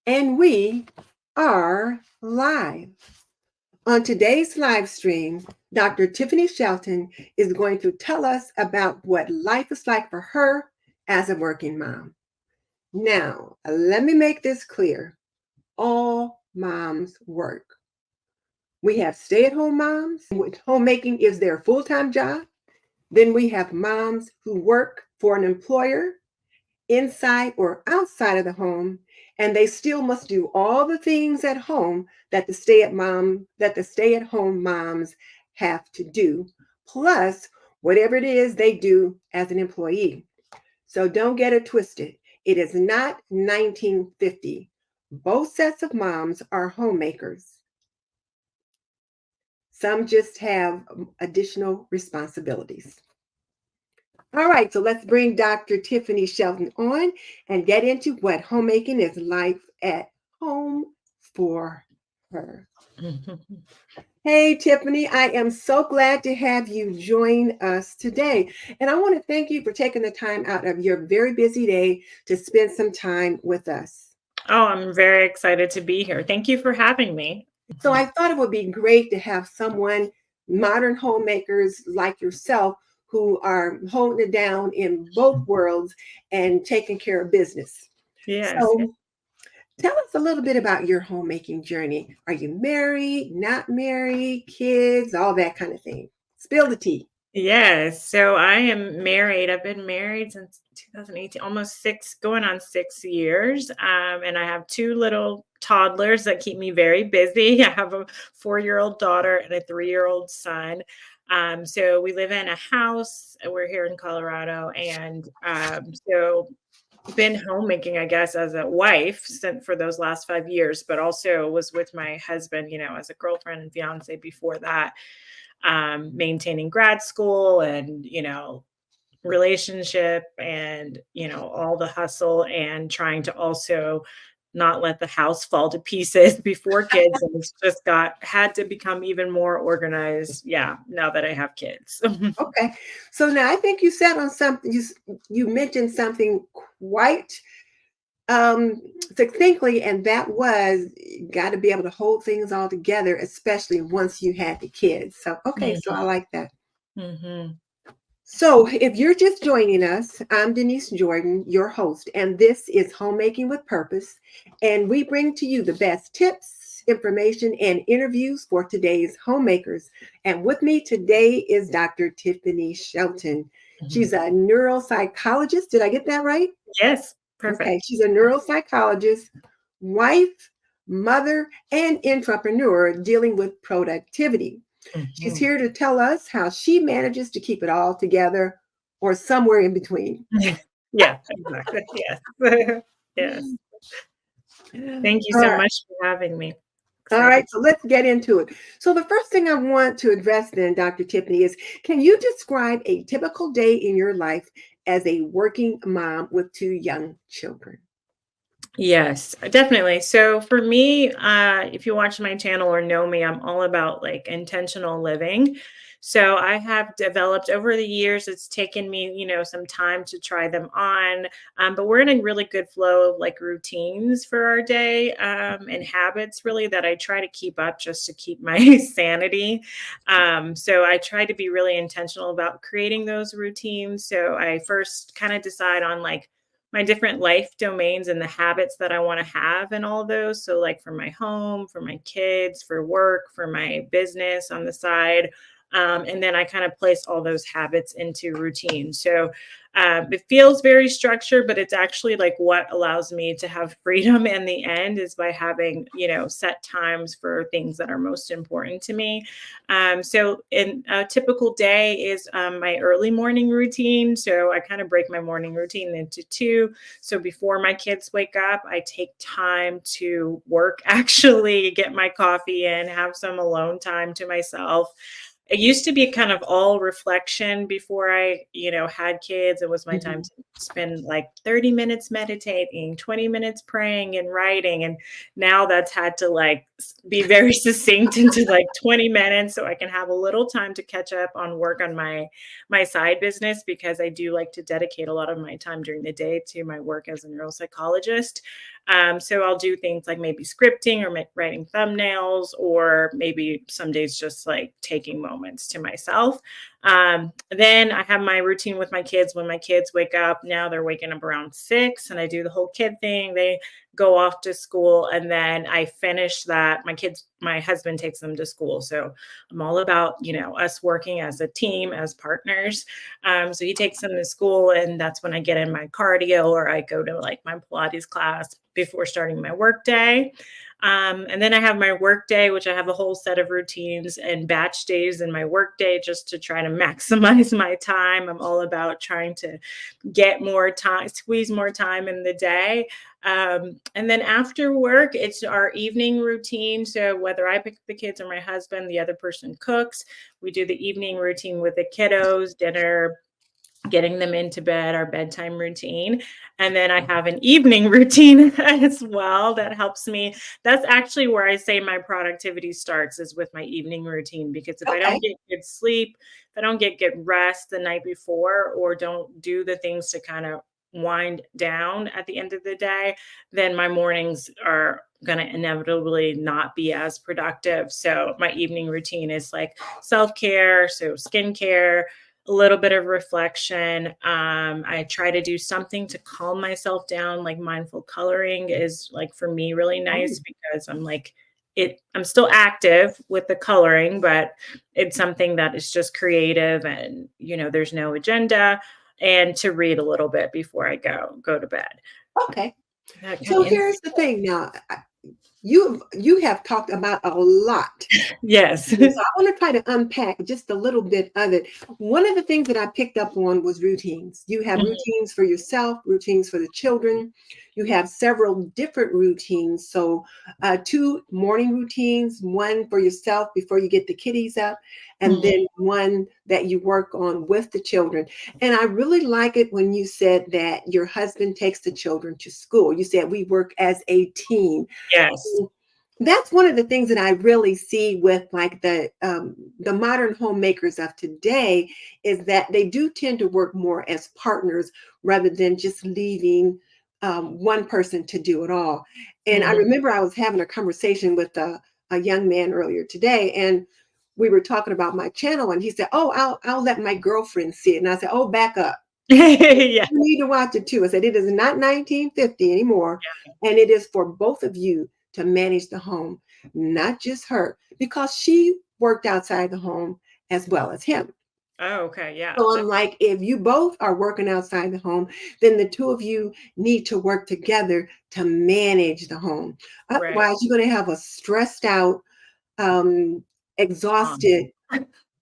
And we are live. On today's live stream, Dr. Tiffany Shelton is going to tell us about what life is like for her as a working mom. Now, let me make this clear. All moms work. We have stay-at-home moms, which homemaking is their full-time job. Then we have moms who work for an employer inside or outside of the home, and they still must do all the things at home that the stay-at-home moms have to do, plus whatever it is they do as an employee. So don't get it twisted. It is not 1950. Both sets of moms are homemakers. Some just have additional responsibilities. All right, so let's bring Dr. Tiffany Shelton on and get into what homemaking is like at home for her. Hey, Tiffany, I am so glad to have you join us today. And I want to thank you for taking the time out of your very busy day to spend some time with us. Oh, I'm very excited to be here. Thank you for having me. So I thought it would be great to have someone, modern homemakers like yourself, who are holding it down in both worlds and taking care of business. Yes. So tell us a little bit about your homemaking journey. Are you married, not married, kids, all that kind of thing? Spill the tea. Yes. So I am married. I've been married since 2018, almost going on 6 years. And I have two little toddlers that keep me very busy. I have a 4-year-old daughter and a 3-year-old son. So we live in a house. We're here in Colorado. And so been homemaking, I guess, as a wife since for those last 5 years, but also was with my husband, as a girlfriend and fiance before that, maintaining grad school and, relationship and, all the hustle and trying to also not let the house fall to pieces before kids. And it's just had to become even more organized. Yeah. Now that I have kids. Okay. So now I think you said on something, you mentioned something quite succinctly, and that was got to be able to hold things all together, especially once you had the kids. So, okay, so I like that. Mm-hmm. So, if you're just joining us, I'm Denise Jordan, your host, and this is Homemaking with Purpose. And we bring to you the best tips, information, and interviews for today's homemakers. And with me today is Dr. Tiffany Shelton. She's a neuropsychologist. Did I get that right? Yes. Perfect. Okay, she's a neuropsychologist, wife, mother, and entrepreneur dealing with productivity. She's Mhm. here to tell us how she manages to keep it all together or somewhere in between. Yeah, exactly. Yes. Yes. Thank you All so right. much for having me. All Excited. right, so let's get into it. So, the first thing I want to address then, Dr. Tiffany, is can you describe a typical day in your life as a working mom with two young children? Yes, definitely. So for me, if you watch my channel or know me, I'm all about like intentional living. So I have developed over the years, it's taken me, some time to try them on. But we're in a really good flow of like routines for our day and habits really that I try to keep up just to keep my sanity. So I try to be really intentional about creating those routines. So I first kind of decide on like my different life domains and the habits that I want to have and all those. So, like for my home, for my kids, for work, for my business on the side. And then I kind of place all those habits into routine. So it feels very structured, but it's actually like what allows me to have freedom in the end is by having, set times for things that are most important to me. So in a typical day is my early morning routine. So I kind of break my morning routine into two. So before my kids wake up, I take time to work, actually get my coffee in, have some alone time to myself. It used to be kind of all reflection before I, had kids. It was my time Mhm. to spend like 30 minutes meditating, 20 minutes praying and writing. And now that's had to like be very succinct into like 20 minutes so I can have a little time to catch up on work on my side business because I do like to dedicate a lot of my time during the day to my work as a neuropsychologist. So I'll do things like maybe scripting or writing thumbnails, or maybe some days just like taking moments to myself. Then I have my routine with my kids. When my kids wake up, now they're waking up around 6, and I do the whole kid thing. They go off to school, and then I finish that. My husband takes them to school. So I'm all about, us working as a team, as partners. So he takes them to school, and that's when I get in my cardio, or I go to like my Pilates class before starting my work day. And then I have my work day, which I have a whole set of routines and batch days in my work day just to try to maximize my time. I'm all about trying to get more time, squeeze more time in the day. And then after work, it's our evening routine. So whether I pick up the kids or my husband, the other person cooks. We do the evening routine with the kiddos, dinner, getting them into bed, our bedtime routine. And then I have an evening routine as well that helps me. That's actually where I say my productivity starts, is with my evening routine, because if I Okay. don't get good sleep, if I don't get good rest the night before, or don't do the things to kind of wind down at the end of the day, then my mornings are going to inevitably not be as productive. So my evening routine is like self-care, so skincare, a little bit of reflection. I try to do something to calm myself down, like mindful coloring is like for me really Oh, nice, because I'm still active with the coloring, but it's something that is just creative, and there's no agenda, and to read a little bit before I go to bed. okay. That kind So of here's the thing now. You have talked about a lot. yes. So I want to try to unpack just a little bit of it. One of the things that I picked up on was routines. You have Mhm. routines for yourself, routines for the children. You have several different routines. So, two morning routines, one for yourself before you get the kiddies up, and Mhm. then one that you work on with the children. And I really like it when you said that your husband takes the children to school. You said we work as a team. Yes. That's one of the things that I really see with like the modern homemakers of today, is that they do tend to work more as partners rather than just leaving one person to do it all. And I Mhm. remember I was having a conversation with a young man earlier today, and we were talking about my channel, and he said, "Oh, I'll let my girlfriend see it." And I said, "Oh, back up. Yeah. You need to watch it too." I said, "It is not 1950 anymore, and it is for both of you to manage the home, not just her, because she worked outside the home as well as him." Oh, okay. Yeah. So I'm like, if you both are working outside the home, then the two of you need to work together to manage the home. Right. Otherwise, you're going to have a stressed out, um, Um, exhausted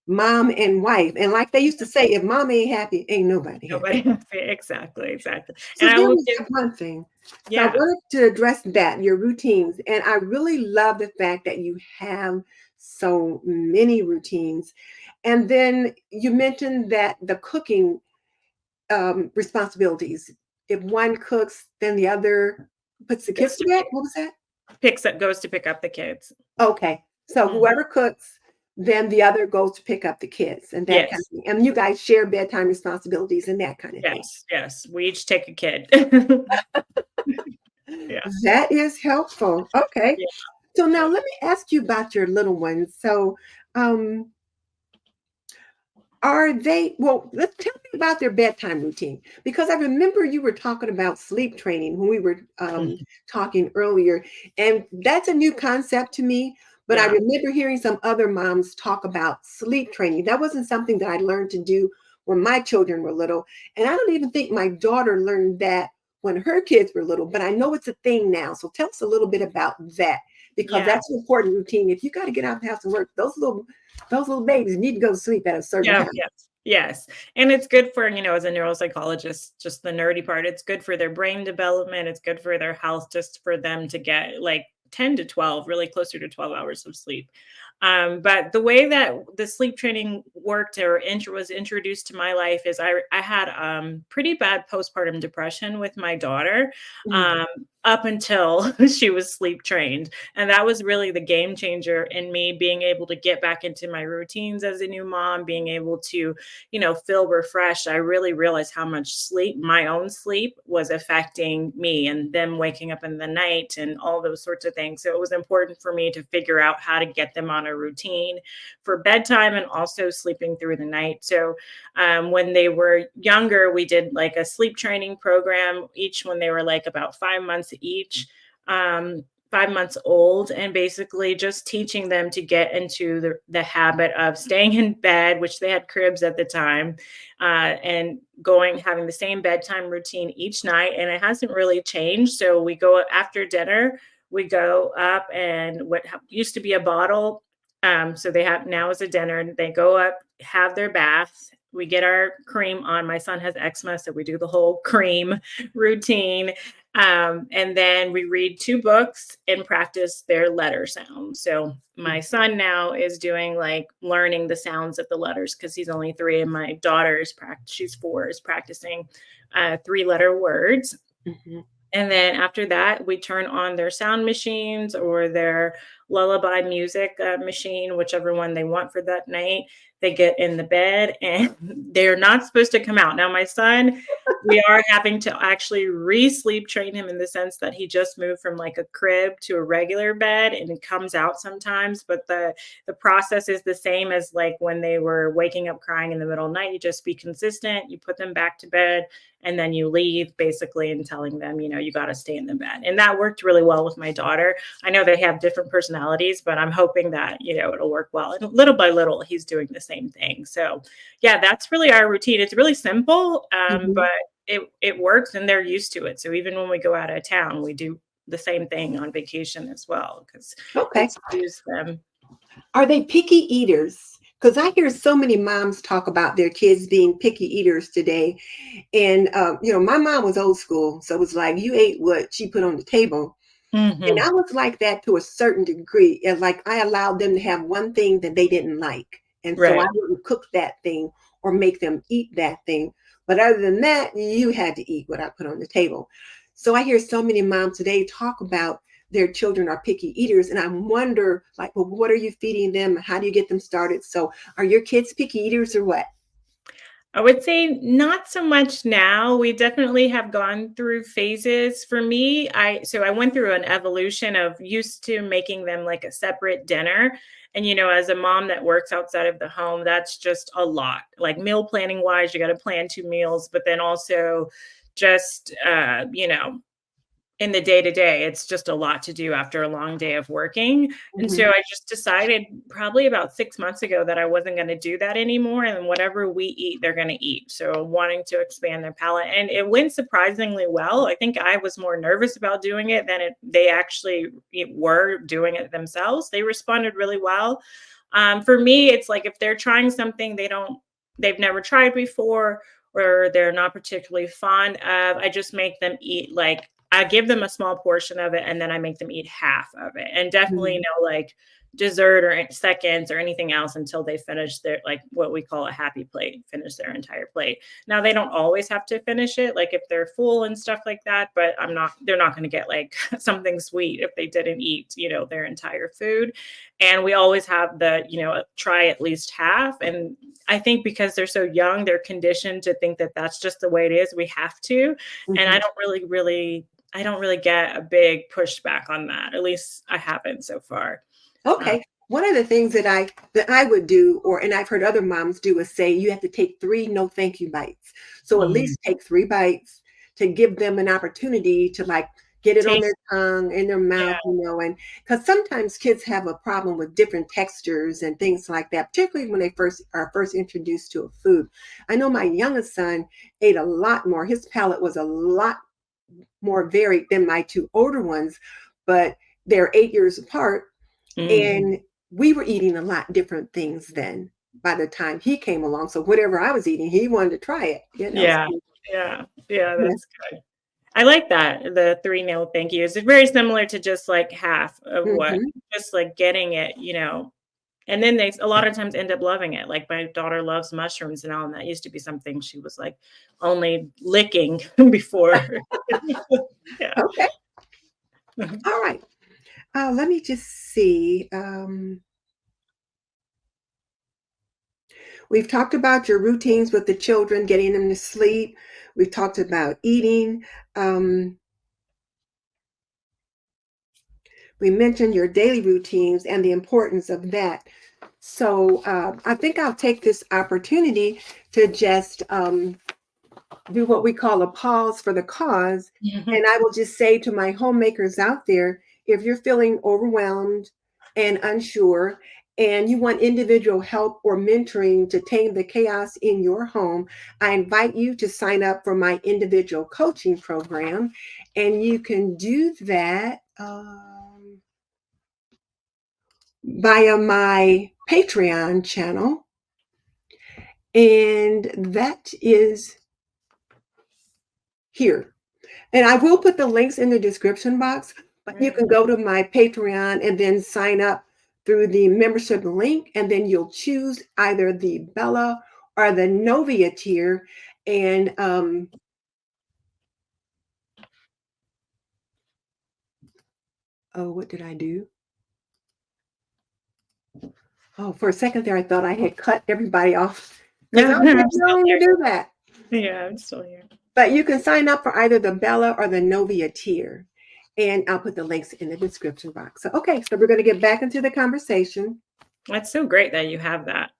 mom and wife. And like they used to say, if mom ain't happy, ain't nobody Nobody happy. exactly, exactly. So And I that will was give the one thing. So I yeah. wanted to address that, your routines. And I really love the fact that you have so many routines. And then you mentioned that the cooking responsibilities. If one cooks, then the other puts the kids Goes to to bed. pick What was that? picks up goes to pick up the kids. Okay. So Mhm. whoever cooks, then the other goes to pick up the kids and that kind Yes. of thing. And you guys share bedtime responsibilities and that kind of thing. Yes, yes. We each take a kid. Yeah. That is helpful. Okay. Yeah, So now yeah. let me ask you about your little ones. So, um, are they, well, let's tell me about their bedtime routine, because I remember you were talking about sleep training when we were Mhm. talking earlier. And that's a new concept to me. But I Yeah. remember hearing some other moms talk about sleep training. That wasn't something that I learned to do when my children were little. And I don't even think my daughter learned that when her kids were little, but I know it's a thing now. So tell us a little bit about that, because Yeah. that's an important routine. If you got to get out of the house and work, those little babies need to go to sleep at a certain Yeah, time. yes, yes, and it's good for, as a neuropsychologist, just the nerdy part, it's good for their brain development, it's good for their health, just for them to get, like, 10 to 12, really closer to 12 hours of sleep. But the way that the sleep training worked or was introduced to my life is I had pretty bad postpartum depression with my daughter, Mm. um, up until she was sleep trained. And that was really the game changer in me being able to get back into my routines as a new mom, being able to, feel refreshed. I really realized how much sleep, my own sleep, was affecting me and them waking up in the night and all those sorts of things. So it was important for me to figure out how to get them on a routine for bedtime and also sleeping through the night. So when they were younger, we did like a sleep training program each when they were like about 5 months each. 5 months old, and basically just teaching them to get into the habit of staying in bed, which they had cribs at the time, and having the same bedtime routine each night. And it hasn't really changed. So we go after dinner, we go up, and what used to be a bottle. So they have now as a dinner, and they go up, have their bath. We get our cream on. My son has eczema, so we do the whole cream routine. And then we read two books and practice their letter sounds. So my son now is doing like learning the sounds of the letters because he's only 3, and my daughter she's 4, is practicing 3-letter words. Mhm. And then after that, we turn on their sound machines or their lullaby music machine, whichever one they want for that night. They get in the bed and they're not supposed to come out. Now, my son, we are having to actually re-sleep train him in the sense that he just moved from like a crib to a regular bed and it comes out sometimes. But the process is the same as like when they were waking up crying in the middle of the night. You just be consistent, you put them back to bed, and then you leave basically and telling them, you got to stay in the bed. And that worked really well with my daughter. I know they have different personalities, but I'm hoping that, it'll work well. And little by little, he's doing the same thing. So yeah, that's really our routine. It's really simple, Mhm. but it works and they're used to it. So even when we go out of town, we do the same thing on vacation as well because Okay. it's used them. Are they picky eaters? Because I hear so many moms talk about their kids being picky eaters today. And, my mom was old school. So it was like you ate what she put on the table. And Hmm. I was like that to a certain degree. And like I allowed them to have one thing that they didn't like. And so I Right. wouldn't cook that thing or make them eat that thing. But other than that, you had to eat what I put on the table. So I hear so many moms today talk about their children are picky eaters. And I wonder, like, well, what are you feeding them? How do you get them started? So are your kids picky eaters or what? I would say not so much now. We definitely have gone through phases. For me, I went through an evolution of used to making them like a separate dinner. And as a mom that works outside of the home, that's just a lot. Like meal planning wise, you got to plan 2 meals, but then also just in the day to day, it's just a lot to do after a long day of working. And so Mhm. I just decided probably about 6 months ago that I wasn't going to do that anymore. And whatever we eat, they're going to eat. So wanting to expand their palate. And it went surprisingly well. I think I was more nervous about doing it than they actually were doing it themselves. They responded really well. For me, it's like if they're trying something they've never tried before or they're not particularly fond of, I just make them eat like I give them a small portion of it and then I make them eat half of it. And definitely Mhm. no like dessert or seconds or anything else until they finish their like what we call a happy plate, finish their entire plate. Now they don't always have to finish it, like if they're full and stuff like that, but they're not going to get like something sweet if they didn't eat, their entire food. And we always have try at least half. And I think because they're so young, they're conditioned to think that that's just the way it is. We have to. And Mhm. I don't really get a big pushback on that. At least I haven't so far. Uh, Okay. One of the things that I would do, or and I've heard other moms do, is say you have to take 3 no thank you bites. So at mm, least take 3 bites to give them an opportunity to like get it on their taste, tongue, in their mouth, yeah. and because sometimes kids have a problem with different textures and things like that, particularly when they first introduced to a food. I know my youngest son ate a lot more. His palate was a lot more varied than my 2 older ones, but they're 8 years apart Mm, and we were eating a lot different things then by the time he came along. So whatever I was eating, he wanted to try it. yeah. So, Yeah. Yeah. yeah. That's good. I like that. The three no thank yous. It's very similar to just like half of what, Mhm. just like getting it, And then they a lot of times end up loving it. Like my daughter loves mushrooms now, and that used to be something she was like only licking before. Yeah. Okay. All right. Let me just see. We've talked about your routines with the children, getting them to sleep. We've talked about eating. Um, we mentioned your daily routines and the importance of that. So I think I'll take this opportunity to just do what we call a pause for the cause. And I will just say to my homemakers out there, if you're feeling overwhelmed and unsure, and you want individual help or mentoring to tame the chaos in your home, I invite you to sign up for my individual coaching program. And you can do that via my Patreon channel. And that is here. And I will put the links in the description box, but you Right. can go to my Patreon and then sign up through the membership link, and then you'll choose either the Bella or the Novia tier. And oh, what did I do? Oh, for a second there, I thought I had cut everybody off because No, I was I'm getting still known to here. do that. Yeah, I'm still here. But you can sign up for either the Bella or the Novia tier. And I'll put the links in the description box. So, okay, so we're going to get back into the conversation. That's so great that you have that.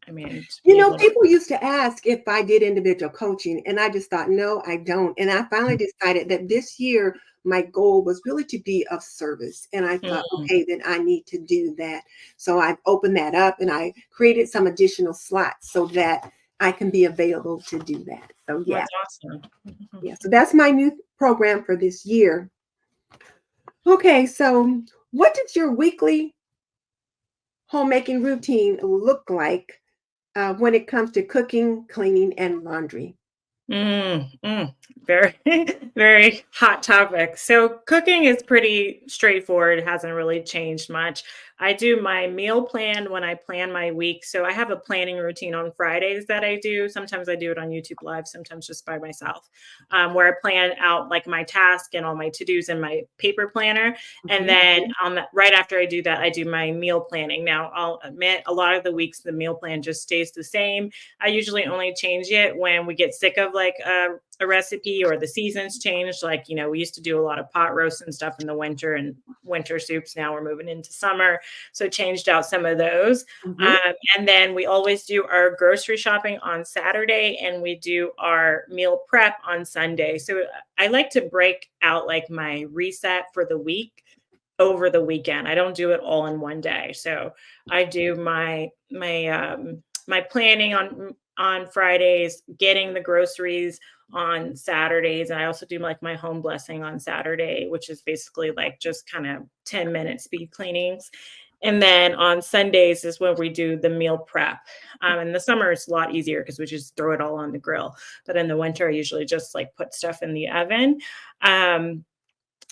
I mean, to be able to. People used to ask if I did individual coaching, and I just thought, no, I don't. And I finally decided that this year, my goal was really to be of service. And I thought, Mm, okay, then I need to do that. So I opened that up and I created some additional slots so that I can be available to do that. So, yeah. that's awesome. Mhm. Yeah. So that's my new program for this year. Okay. So, what did your weekly homemaking routine look like when it comes to cooking, cleaning, and laundry? Very, very hot topic. So cooking is pretty straightforward. It hasn't really changed much. I do my meal plan when I plan my week. So I have a planning routine on Fridays that I do. Sometimes I do it on YouTube Live, sometimes just by myself, where I plan out like my task and all my to-dos in my paper planner. And Mhm. then right after I do that, I do my meal planning. Now, I'll admit a lot of the weeks, the meal plan just stays the same. I usually only change it when we get sick of like a recipe or the seasons change. Like, we used to do a lot of pot roasts and stuff in the winter and winter soups. Now we're moving into summer. So changed out some of those. Mhm. And then we always do our grocery shopping on Saturday and we do our meal prep on Sunday. So I like to break out like my reset for the week over the weekend. I don't do it all in one day. So I do my planning on Fridays, getting the groceries on Saturdays, and I also do like my home blessing on Saturday, which is basically like just kind of 10-minute speed cleanings. And then on Sundays is when we do the meal prep. In the summer, it's a lot easier because we just throw it all on the grill. But in the winter, I usually just like put stuff in the oven. Um,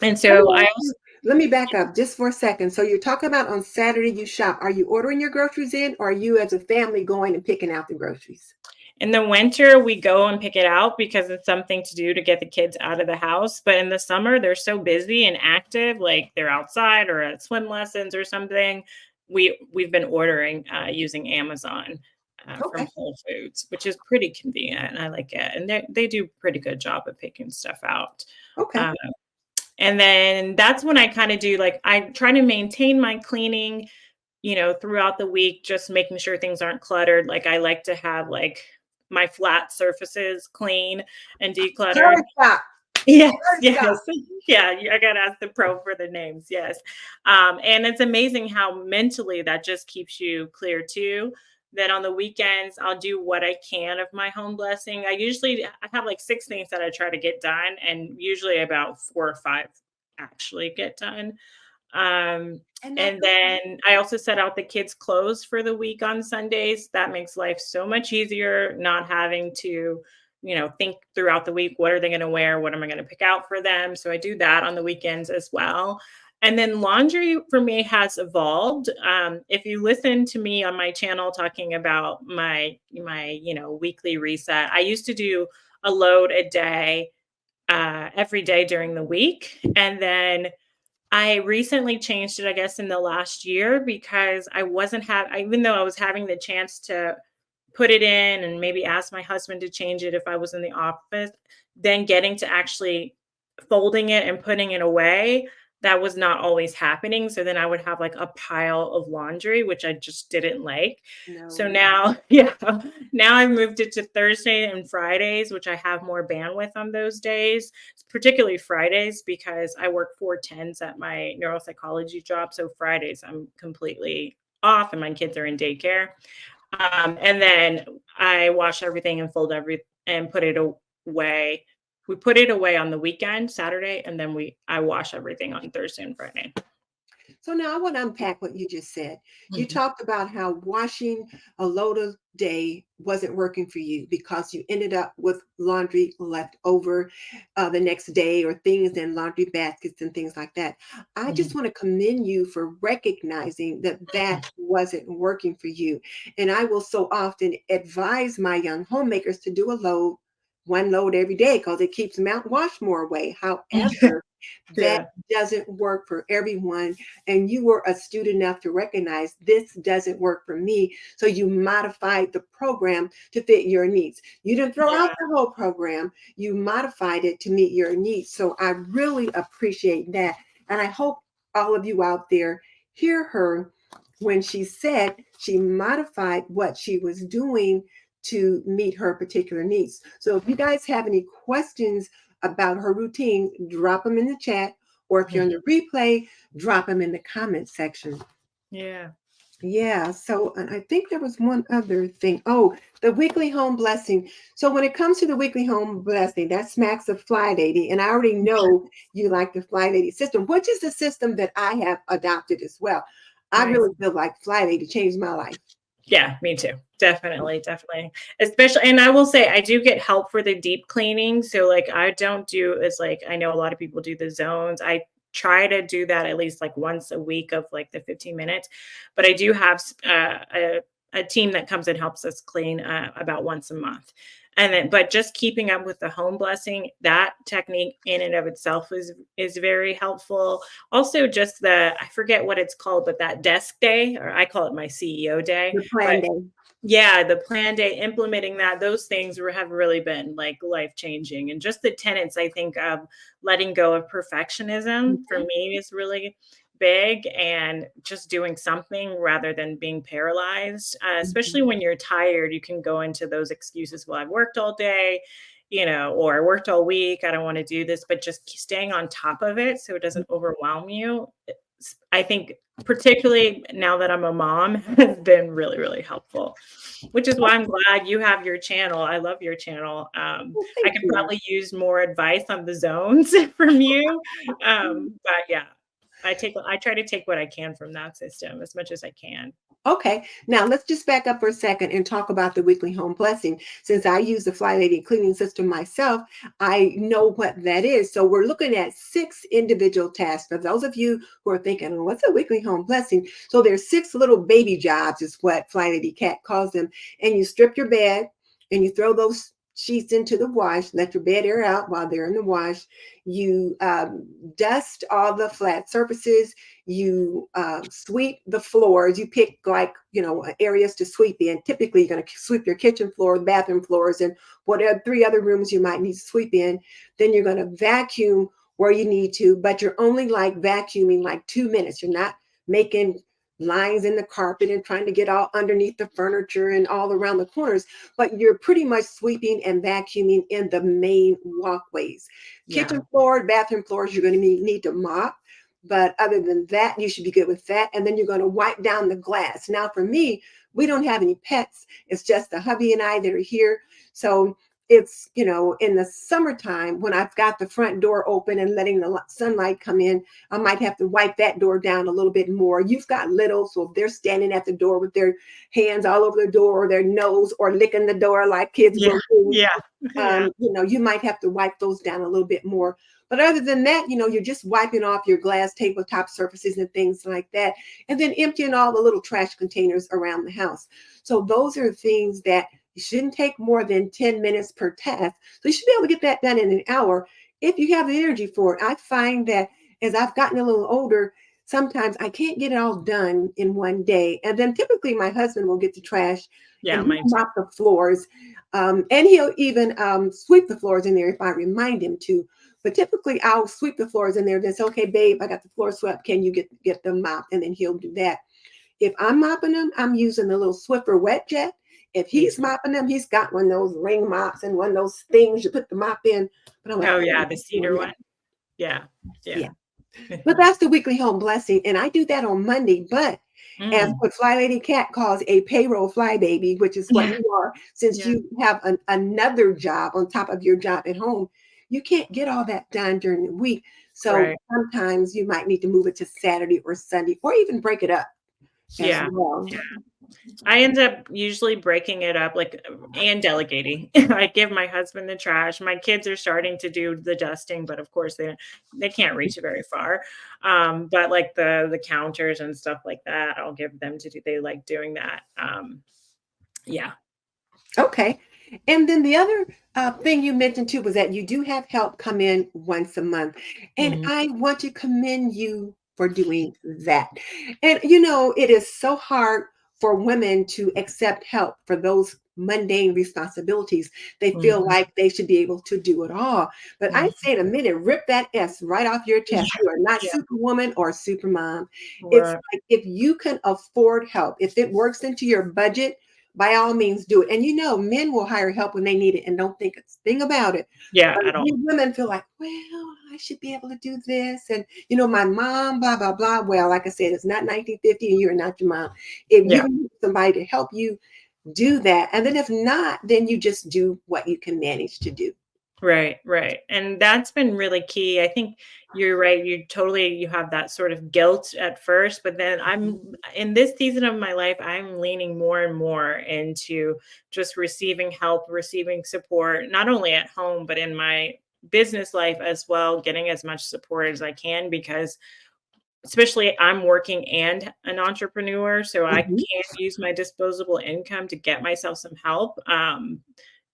and Let so me I ask also you- let me back up just for a second. So you're talking about on Saturday you shop. Are you ordering your groceries in, or are you as a family going and picking out the groceries? In the winter, we go and pick it out because it's something to do to get the kids out of the house. But in the summer, they're so busy and active, like they're outside or at swim lessons or something. We've been ordering using Amazon from Okay. Whole Foods, which is pretty convenient, and I like it. And they do a pretty good job of picking stuff out. Okay. Um, and then that's when I kind of do like I try to maintain my cleaning throughout the week, just making sure things aren't cluttered. Like I like to have like my flat surfaces clean and decluttered. Countertop. Yes, Countertop. yes. Yeah, I gotta ask the pro for the names. Yes. And it's amazing how mentally that just keeps you clear too. Then on the weekends, I'll do what I can of my home blessing. I have like 6 things that I try to get done, and usually about 4 or 5 actually get done. Um, And that's and okay. then I also set out the kids' clothes for the week on Sundays. That makes life so much easier, not having to, think throughout the week, what are they going to wear? What am I going to pick out for them? So I do that on the weekends as well. And then laundry for me has evolved. If you listen to me on my channel talking about my weekly reset, I used to do a load a day every day during the week, and then I recently changed it, I guess, in the last year because I wasn't even though I was having the chance to put it in and maybe ask my husband to change it if I was in the office, then getting to actually folding it and putting it away, that was not always happening. So then I would have like a pile of laundry, which I just didn't like. So No. now, yeah, now I've moved it to Thursday and Fridays, which I have more bandwidth on those days, particularly Fridays, because I work 4 10s at my neuropsychology job. So Fridays, I'm completely off and my kids are in daycare. And then I wash everything and fold and put it away. We put it away on the weekend, Saturday, and then I wash everything on Thursday and Friday. So now I want to unpack what you just said. You Mhm. talked about how washing a load of day wasn't working for you because you ended up with laundry left over the next day or things in laundry baskets and things like that. I just Mhm. want to commend you for recognizing that that wasn't working for you. And I will so often advise my young homemakers to do a load, one load every day because it keeps mouthwash more away. However, that Yeah. doesn't work for everyone, and you were astute enough to recognize this doesn't work for me, so you modified the program to fit your needs. You didn't throw out Yeah. the whole program, you modified it to meet your needs. So I really appreciate that, and I hope all of you out there hear her when she said she modified what she was doing to meet her particular needs. So if you guys have any questions about her routine, drop them in the chat, or if you're on the replay, drop them in the comment section. Yeah. Yeah, so and I think there was one other thing. Oh, the weekly home blessing. So when it comes to the weekly home blessing, that smacks of Fly Lady, and I already know you like the Fly Lady system, which is the system that I have adopted as well. I Nice. really feel like Fly Lady changed my life. Yeah, me too. Definitely, definitely. Especially, and I will say I do get help for the deep cleaning. So like I don't do as like I know a lot of people do the zones. I try to do that at least like once a week of like the 15 minutes. But I do have a team that comes and helps us clean about once a month. And then but just keeping up with the home blessing, that technique in and of itself is very helpful. Also, just I forget what it's called, but that desk day, or I call it my CEO day. The plan But day. yeah, the plan day, implementing that, those things have really been like life changing. And just the tenets, I think, of letting go of perfectionism for Mhm, me is really big, and just doing something rather than being paralyzed. Especially mhm. when you're tired, you can go into those excuses. Well, I've worked all day, or I worked all week. I don't want to do this, but just staying on top of it so it doesn't overwhelm you. I think, particularly now that I'm a mom, has been really, really helpful, which is why I'm glad you have your channel. I love your channel. Well, I thank could you. probably use more advice on the zones from you. But yeah, I try to take what I can from that system as much as I can. Okay, now let's just back up for a second and talk about the weekly home blessing. Since I use the Fly Lady cleaning system myself, I know what that is. So we're looking at 6 individual tasks. For those of you who are thinking, "Well, what's a weekly home blessing?" So there's 6 little baby jobs, is what Fly Lady Cat calls them. And you strip your bed and you throw those sheets into the wash, let your bed air out while they're in the wash. You dust all the flat surfaces, you sweep the floors. You pick like areas to sweep in. Typically you're going to sweep your kitchen floor, bathroom floors, and whatever 3 other rooms you might need to sweep in. Then you're going to vacuum where you need to, but you're only like vacuuming like 2 minutes. You're not making lines in the carpet and trying to get all underneath the furniture and all around the corners, but you're pretty much sweeping and vacuuming in the main walkways. Yeah. Kitchen floor, bathroom floors, you're going to need to mop, but other than that, you should be good with that. And then you're going to wipe down the glass. Now, for me, we don't have any pets. It's just the hubby and I that are here. So it's, in the summertime when I've got the front door open and letting the sunlight come in, I might have to wipe that door down a little bit more. You've got little, so if they're standing at the door with their hands all over the door or their nose or licking the door like kids Yeah. will do, Yeah. Yeah. you might have to wipe those down a little bit more. But other than that, you're just wiping off your glass tabletop surfaces and things like that, and then emptying all the little trash containers around the house. So those are things that you shouldn't take more than 10 minutes per task. So you should be able to get that done in an hour if you have the energy for it. I find that as I've gotten a little older, sometimes I can't get it all done in one day. And then typically my husband will get the trash and Yeah, he'll mine too. mop the floors. And he'll even sweep the floors in there if I remind him to. But typically I'll sweep the floors in there. Then say, okay, babe, I got the floor swept. Can you get them mopped? And then he'll do that. If I'm mopping them, I'm using the little Swiffer wet jet. If Me he's too. mopping them, he's got one of those ring mops and one of those things you put the mop in. But I'm like, Oh, oh, yeah, I'm the not doing cedar that. one. Yeah. Yeah. Yeah. But that's the weekly home blessing. And I do that on Monday. But as Mm. what Fly Lady Cat calls a payroll fly baby, which is what Yeah. you are, since Yeah. you have another job on top of your job at home, you can't get all that done during the week. So Right. sometimes you might need to move it to Saturday or Sunday or even break it up as Yeah. well. I end up usually breaking it up, like, and delegating. I give my husband the trash. My kids are starting to do the dusting, but of course they can't reach it very far. But like the counters and stuff like that, I'll give them to do. They like doing that. Yeah. Okay. And then the other thing you mentioned too was that you do have help come in once a month. And Mhm. I want to commend you for doing that. And it is so hard for women to accept help for those mundane responsibilities. They feel Mhm. like they should be able to do it all. But I Mhm. say in a minute, rip that S right off your chest. Yeah. You are not Yeah. superwoman or supermom. It's Right. like if you can afford help, if it works into your budget, by all means do it. And men will hire help when they need it and don't think a thing about it. Yeah. But At all. we women feel like, well, I should be able to do this. And my mom, blah, blah, blah. Well, like I said, it's not 1950 and you're not your mom. If you Yeah. need somebody to help you do that. And then if not, then you just do what you can manage to do. Right, right. And that's been really key. I think you're right. You have that sort of guilt at first, but then I'm in this season of my life, I'm leaning more and more into just receiving help, receiving support, not only at home, but in my business life as well, getting as much support as I can because especially I'm working and an entrepreneur, so I Mhm. can't use my disposable income to get myself some help,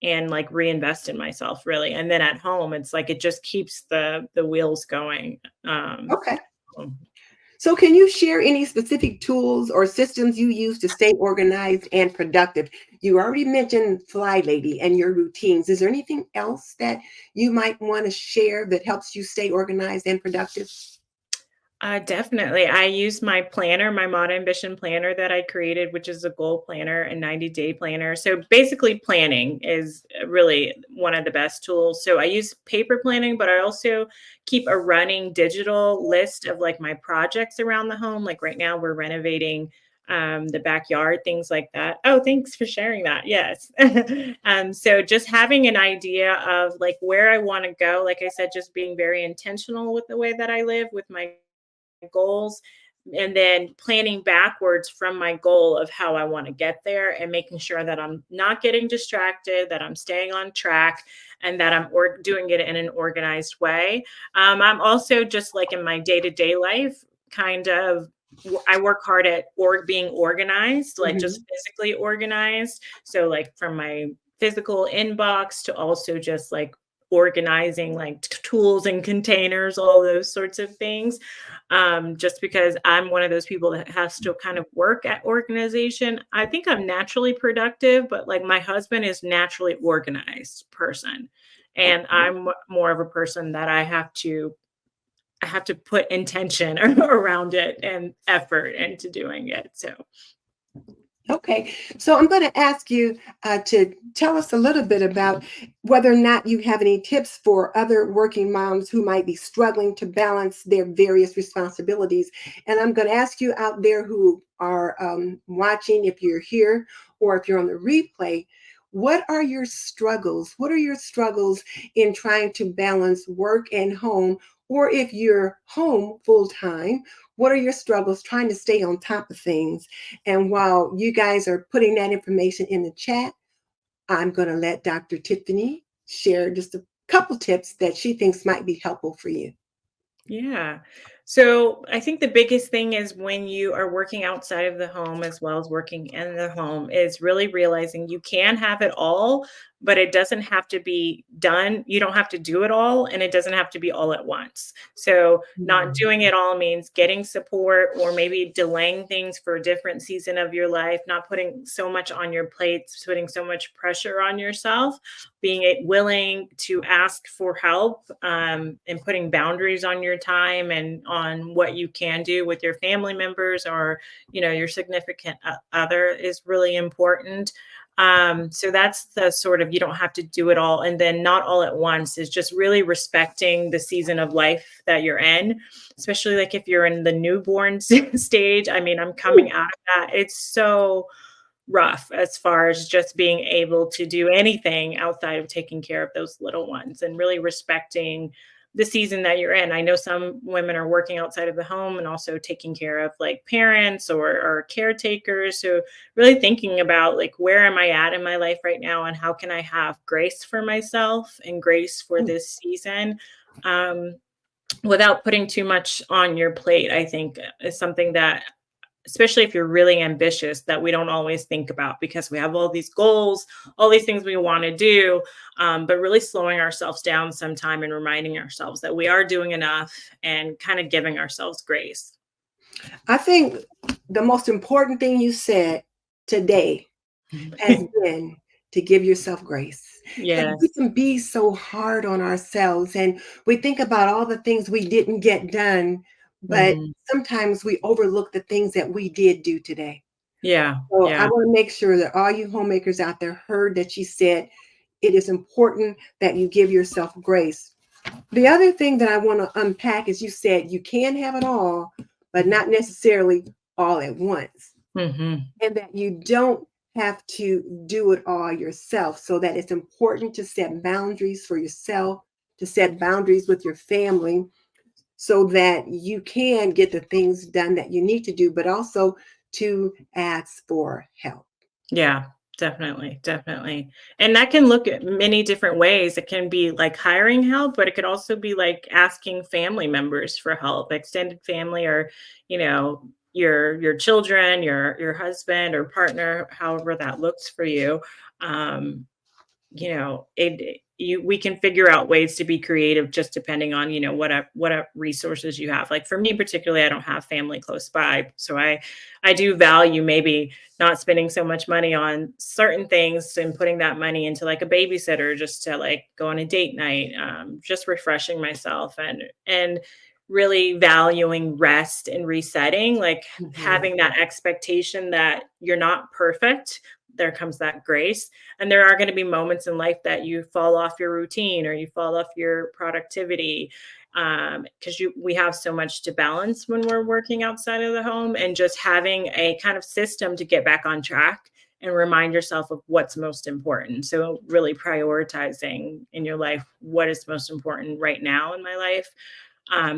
and, like, reinvest in myself, really, and then at home, it's like it just keeps the wheels going, Okay. um So, can you share any specific tools or systems you use to stay organized and productive? You already mentioned Fly Lady and your routines. Is there anything else that you might want to share that helps you stay organized and productive? Definitely. I use my planner, my Mod Ambition planner that I created, which is a goal planner and 90-day planner. So basically, planning is really one of the best tools. So I use paper planning, but I also keep a running digital list of like my projects around the home. Like right now, we're renovating the backyard, things like that. Oh, thanks for sharing that. Yes. So just having an idea of like where I want to go, like I said, just being very intentional with the way that I live with my goals and then planning backwards from my goal of how I want to get there and making sure that I'm not getting distracted, that I'm staying on track, and that I'm doing it in an organized way. I'm also just like in my day to day life, kind of. I work hard at being organized, like just Mhm. physically organized. So, like from my physical inbox to also just like organizing like tools and containers, all those sorts of things just because I'm one of those people that has to kind of work at organization. I think I'm naturally productive, but like my husband is naturally organized person. And Okay. I'm more of a person that I have to put intention around it and effort into doing it. So Okay, so I'm going to ask you to tell us a little bit about whether or not you have any tips for other working moms who might be struggling to balance their various responsibilities. And I'm going to ask you out there who are watching, if you're here or if you're on the replay, What are your struggles? What are your struggles in trying to balance work and home? Or if you're home full time, what are your struggles trying to stay on top of things? And while you guys are putting that information in the chat, I'm going to let Dr. Tiffany share just a couple tips that she thinks might be helpful for you. Yeah. So I think the biggest thing is when you are working outside of the home as well as working in the home is really realizing you can have it all, but it doesn't have to be done. You don't have to do it all, and it doesn't have to be all at once. So not Mhm. doing it all means getting support or maybe delaying things for a different season of your life, not putting so much on your plates, putting so much pressure on yourself, being willing to ask for help, and putting boundaries on your time and on what you can do with your family members or your significant other is really important. So that's the sort of, you don't have to do it all, and then not all at once is just really respecting the season of life that you're in, especially like if you're in the newborn stage. I mean, I'm coming out of that. It's so rough as far as just being able to do anything outside of taking care of those little ones and really respecting the season that you're in. I know some women are working outside of the home and also taking care of like parents or caretakers. So really thinking about like, where am I at in my life right now, and how can I have grace for myself and grace for this season, um, without putting too much on your plate. I think is something that, especially if you're really ambitious, that we don't always think about because we have all these goals, all these things we want to do, but really slowing ourselves down sometime and reminding ourselves that we are doing enough and kind of giving ourselves grace. I think the most important thing you said today has been to give yourself grace. Because we Yes. can be so hard on ourselves and we think about all the things we didn't get done, but Mhm. sometimes we overlook the things that we did do today. Yeah. So I Yeah. want to make sure that all you homemakers out there heard that she said it is important that you give yourself grace. The other thing that I want to unpack is you said you can have it all, but not necessarily all at once, Hmm. and that you don't have to do it all yourself. So that it's important to set boundaries for yourself, to set boundaries with your family, so that you can get the things done that you need to do, but also to ask for help. Yeah, definitely, definitely. And that can look at many different ways. It can be like hiring help, but it could also be like asking family members for help, extended family, or your children, your husband or partner, however that looks for you. Um, we can figure out ways to be creative just depending on what resources you have. Like for me particularly, I don't have family close by, so I do value maybe not spending so much money on certain things and putting that money into like a babysitter just to like go on a date night, just refreshing myself and really valuing rest and resetting, like Mhm. having that expectation that you're not perfect. There comes that grace, and there are going to be moments in life that you fall off your routine or you fall off your productivity, because we have so much to balance when we're working outside of the home, and just having a kind of system to get back on track and remind yourself of what's most important. So really prioritizing in your life what is most important right now in my life.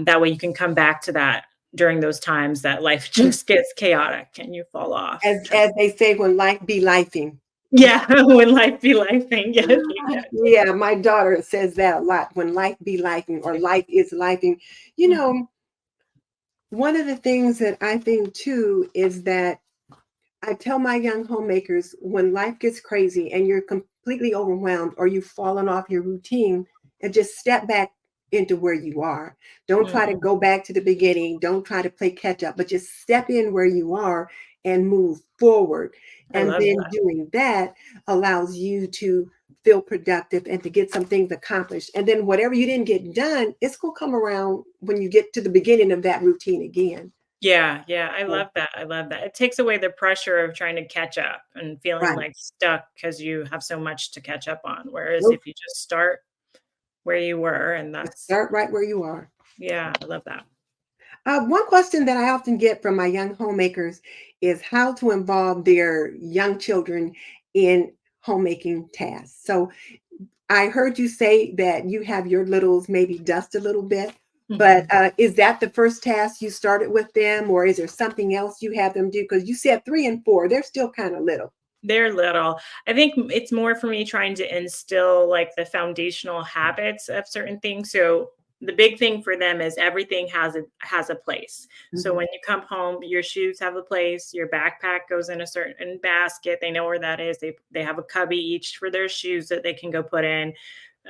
That way you can come back to that during those times that life just gets chaotic and you fall off track. As they say, when life be lifing. Yeah, when life be lifing. Yes, exactly. Yeah, my daughter says that a lot. When life be lifing, or life is lifing. You Mhm. know, one of the things that I think too is that I tell my young homemakers, when life gets crazy and you're completely overwhelmed or you've fallen off your routine, and just step back into where you are. Don't try to Mhm. go back to the beginning. Don't try to play catch up, but just step in where you are and move forward. I And love then that. doing that allows you to feel productive and to get some things accomplished. And then whatever you didn't get done, it's going to come around when you get to the beginning of that routine again. Yeah, yeah, I So, love that, I love that. It takes away the pressure of trying to catch up and feeling, right. like, stuck because you have so much to catch up on, whereas Nope. if you just start where you were, and Just that's start right where you are. yeah, I love that. One question that I often get from my young homemakers is how to involve their young children in homemaking tasks. So I heard you say that you have your littles maybe dust a little bit, but Mhm. is that the first task you started with them, or is there something else you have them do? Because you said 3 and 4, they're still kind of little. They're little. I think it's more for me trying to instill like the foundational habits of certain things. So the big thing for them is everything has a place. So Mhm. when you come home, your shoes have a place, your backpack goes in a certain basket. They know where that is. They have a cubby each for their shoes that they can go put in.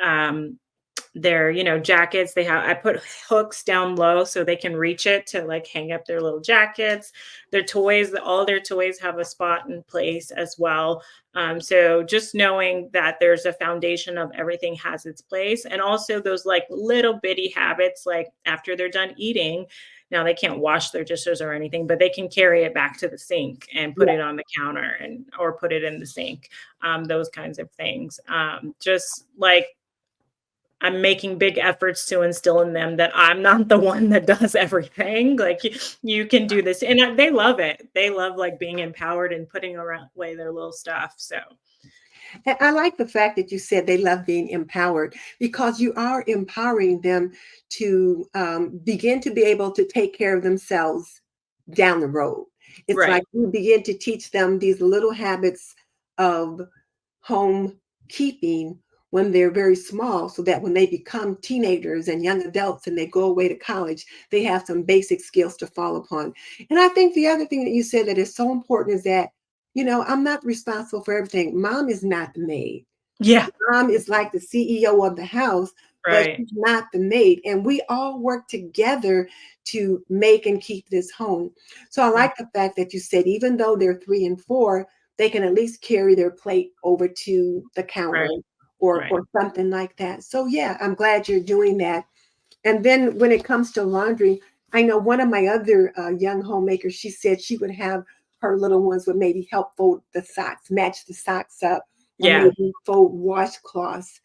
Um, their jackets, they have I put hooks down low so they can reach it to like hang up their little jackets. Their toys, all their toys have a spot in place as well. So just knowing that there's a foundation of everything has its place, and also those like little bitty habits, like after they're done eating, now they can't wash their dishes or anything, but they can carry it back to the sink and put Yeah. it on the counter, and or put it in the sink. Those kinds of things, just like I'm making big efforts to instill in them that I'm not the one that does everything. Like you can do this, and they love it. They love like being empowered and putting around away their little stuff. So And I like the fact that you said they love being empowered because you are empowering them to begin to be able to take care of themselves down the road. It's like right, you begin to teach them these little habits of home keeping when they're very small, so that when they become teenagers and young adults and they go away to college, they have some basic skills to fall upon. And I think the other thing that you said that is so important is that, I'm not responsible for everything. Mom is not the maid. yeah, Mom is like the CEO of the house, but right, she's not the maid. And we all work together to make and keep this home. So I mm, like the fact that you said, even though they're 3 and 4, they can at least carry their plate over to the counter right, right, or something like that. So yeah, I'm glad you're doing that. And then when it comes to laundry, I know one of my other young homemakers, she said she would have her little ones would maybe help fold the socks, match the socks up, or yeah, maybe fold washcloths,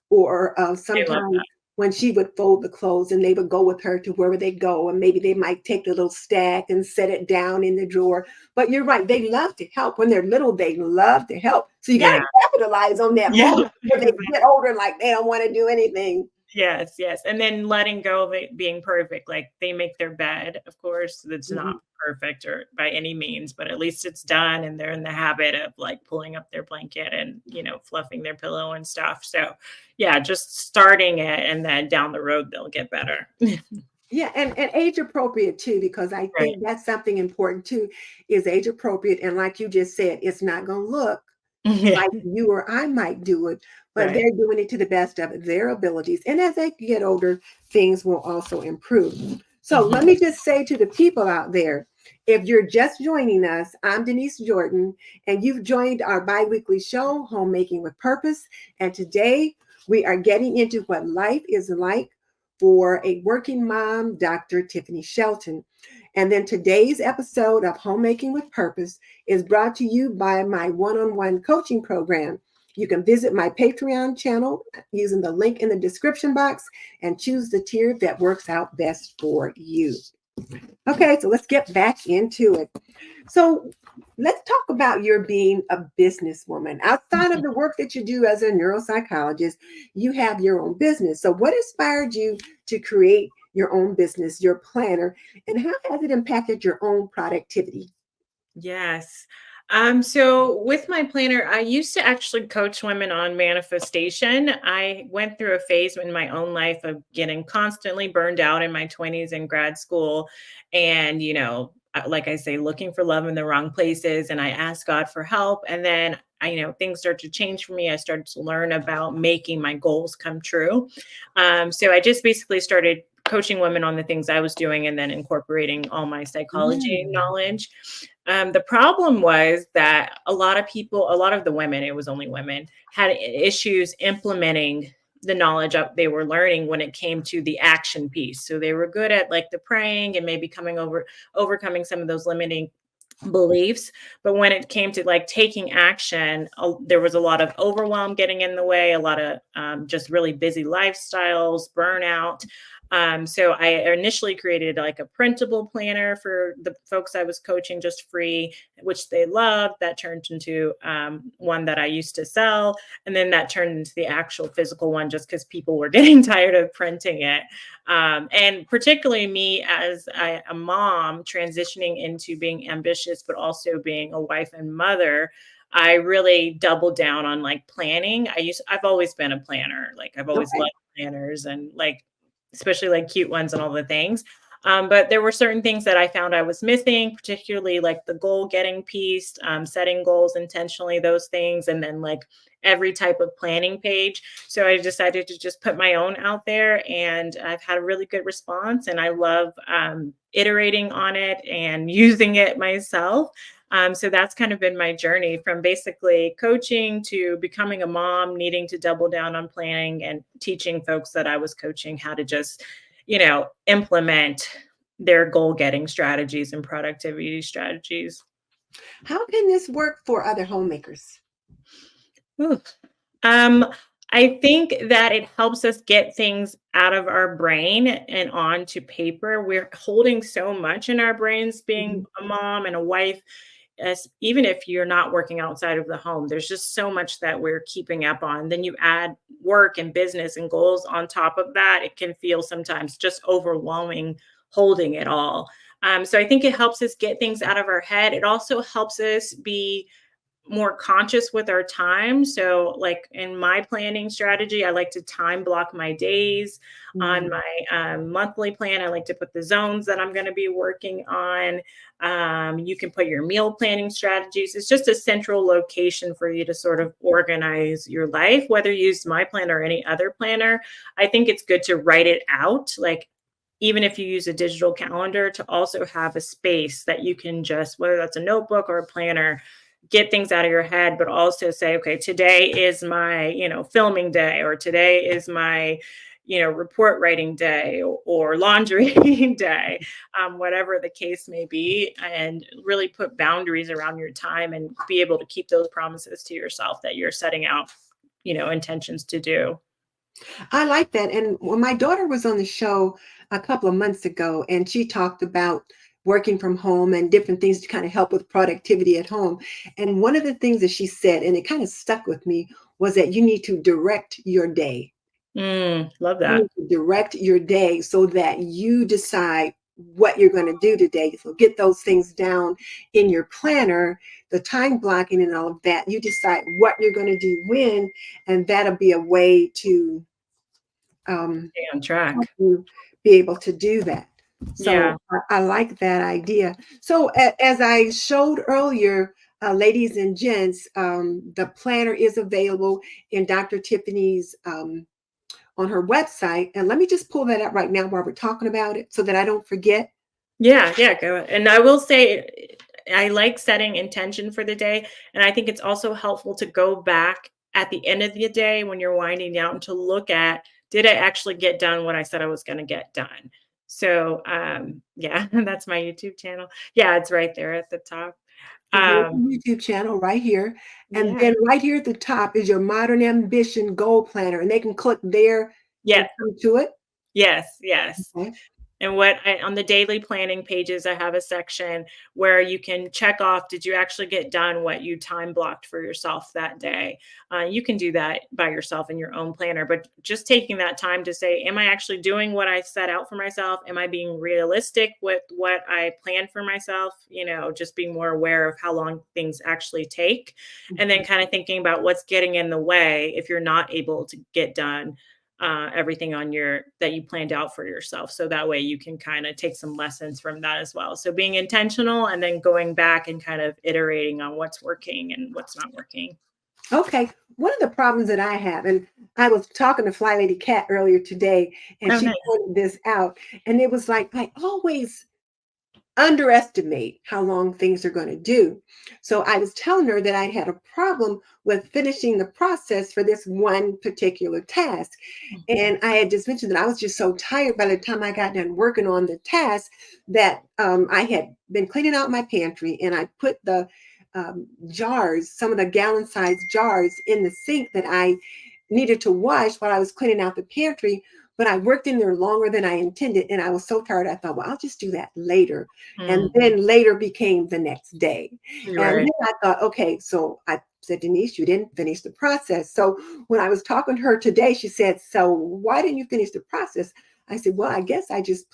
or they love sometimes that. when she would fold the clothes and they would go with her to wherever they go, and maybe they might take the little stack and set it down in the drawer. But you're right, they love to help. When they're little, they love to help. So you got Yeah, to capitalize on that yeah, moment before they get older and like they don't want to do anything. yes, yes, and then letting go of it being perfect, like, they make their bed, of course, it's not Mhm. perfect or by any means, but at least it's done, and they're in the habit of, like, pulling up their blanket and, fluffing their pillow and stuff, so, yeah, just starting it, and then down the road, they'll get better. Yeah, and age appropriate too, because I Right. think that's something important too, is age appropriate. And like you just said, it's not going to look Yeah, like you or I might do it, but right. they're doing it to the best of their abilities. And as they get older, things will also improve. So Mhm. let me just say to the people out there, if you're just joining us, I'm Denise Jordan, and you've joined our biweekly show, Homemaking with Purpose. And today we are getting into what life is like for a working mom, Dr. Tiffany Shelton. And then today's episode of Homemaking with Purpose is brought to you by my one-on-one coaching program. You can visit my Patreon channel using the link in the description box and choose the tier that works out best for you. Okay, so let's get back into it. So let's talk about your being a businesswoman. Outside of the work that you do as a neuropsychologist, you have your own business. So what inspired you to create your own business, your planner, and how has it impacted your own productivity? Yes. So with my planner, I used to actually coach women on manifestation. I went through a phase in my own life of getting constantly burned out in my 20s in grad school. And, like I say, looking for love in the wrong places. And I asked God for help. And then things started to change for me. I started to learn about making my goals come true. So I just basically started coaching women on the things I was doing and then incorporating all my psychology Mm. knowledge. The problem was that a lot of the women, it was only women, had issues implementing the knowledge they were learning when it came to the action piece. So they were good at like the praying and maybe overcoming some of those limiting beliefs, but when it came to like taking action, there was a lot of overwhelm getting in the way, a lot of just really busy lifestyles, burnout. So I initially created like a printable planner for the folks I was coaching just free, which they loved. That turned into one that I used to sell. And then that turned into the actual physical one just because people were getting tired of printing it. And particularly me as a mom transitioning into being ambitious, but also being a wife and mother, I really doubled down on like planning. I've always been a planner. Like I've always Okay. loved planners and like especially like cute ones and all the things. But there were certain things that I found I was missing, particularly like the goal getting piece, setting goals intentionally, those things, and then like every type of planning page. So I decided to just put my own out there, and I've had a really good response. And I love iterating on it and using it myself. So that's kind of been my journey from basically coaching to becoming a mom, needing to double down on planning and teaching folks that I was coaching how to just, implement their goal getting strategies and productivity strategies. How can this work for other homemakers? Ooh. Um, I think that it helps us get things out of our brain and onto paper. We're holding so much in our brains being Mhm. a mom and a wife, as even if you're not working outside of the home, there's just so much that we're keeping up on. Then you add work and business and goals on top of that. It can feel sometimes just overwhelming holding it all. So I think it helps us get things out of our head. It also helps us be more conscious with our time. So, like in my planning strategy, I like to time block my days. On Mm. my monthly plan, I like to put the zones that I'm going to be working on. You can put your meal planning strategies. It's just a central location for you to sort of organize your life, whether you use my planner or any other planner. I think it's good to write it out. Like, even if you use a digital calendar, to also have a space that you can just, whether that's a notebook or a planner, get things out of your head, but also say, okay, today is my, filming day, or today is my, report writing day or laundry day, whatever the case may be, and really put boundaries around your time and be able to keep those promises to yourself that you're setting out, intentions to do. I like that. And when my daughter was on the show a couple of months ago, and she talked about working from home and different things to kind of help with productivity at home. And one of the things that she said, and it kind of stuck with me, was that you need to direct your day. Love You that. need to direct your day so that you decide what you're going to do today. So get those things down in your planner, the time blocking and all of that. You decide what you're going to do when, and that'll be a way to Stay on help track. you be able to do that. Yeah. So I like that idea. So as I showed earlier, ladies and gents, the planner is available in Dr. Tiffany's on her website. And let me just pull that up right now while we're talking about it so that I don't forget. Yeah, yeah, go ahead. And I will say I like setting intention for the day, and I think it's also helpful to go back at the end of the day when you're winding down to look at, did I actually get done what I said I was going to get done? So, yeah, that's my YouTube channel. Yeah, it's right there at the top. So here's Um, the YouTube channel right here. And yeah. then right here at the top is your Modern Ambition Goal Planner. And they can click there and Yeah. come to it. Yes, yes. Okay. And on the daily planning pages, I have a section where you can check off, did you actually get done what you time blocked for yourself that day? You can do that by yourself in your own planner, but just taking that time to say, am I actually doing what I set out for myself? Am I being realistic with what I planned for myself? Just being more aware of how long things actually take. And then kind of thinking about what's getting in the way if you're not able to get done everything on your that you planned out for yourself, so that way you can kind of take some lessons from that as well. So being intentional and then going back and kind of iterating on what's working and what's not working. Okay. One of the problems that I have, and I was talking to Fly Lady Cat earlier today, and Oh, she nice. pointed this out, and it was like, I always underestimate how long things are going to do. So I was telling her that I had a problem with finishing the process for this one particular task. And I had just mentioned that I was just so tired by the time I got done working on the task that I had been cleaning out my pantry, and I put the jars, some of the gallon sized jars in the sink that I needed to wash while I was cleaning out the pantry. but I worked in there longer than I intended. And I was so tired. I thought, well, I'll just do that later. And Mm, then later became the next day. And right. then I thought, okay, so I said, Denise, you didn't finish the process. So when I was talking to her today, she said, so why didn't you finish the process? I said, well, I guess I just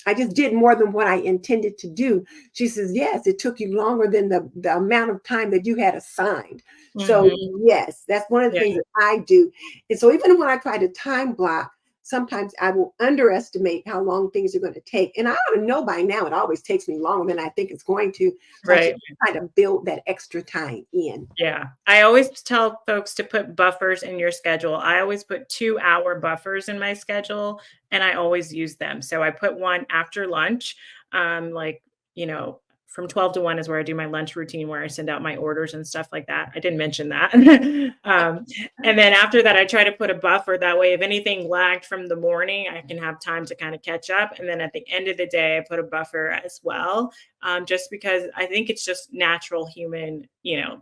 I just did more than what I intended to do. She says, yes, it took you longer than the amount of time that you had assigned. So, Hmm. yes, that's one of the Yeah. things that I do. And so, even when I try to time block, sometimes I will underestimate how long things are going to take. And I ought to know by now, it always takes me longer than I think it's going to. So, I should Right. try to build that extra time in. Yeah. I always tell folks to put buffers in your schedule. I always put 2-hour buffers in my schedule and I always use them. So I put one after lunch, like, you know, from 12 to 1 is where I do my lunch routine where I send out my orders and stuff like that. I didn't mention that. And then after that, I try to put a buffer. That way, if anything lagged from the morning, I can have time to kind of catch up. And then at the end of the day, I put a buffer as well, just because I think it's just natural human,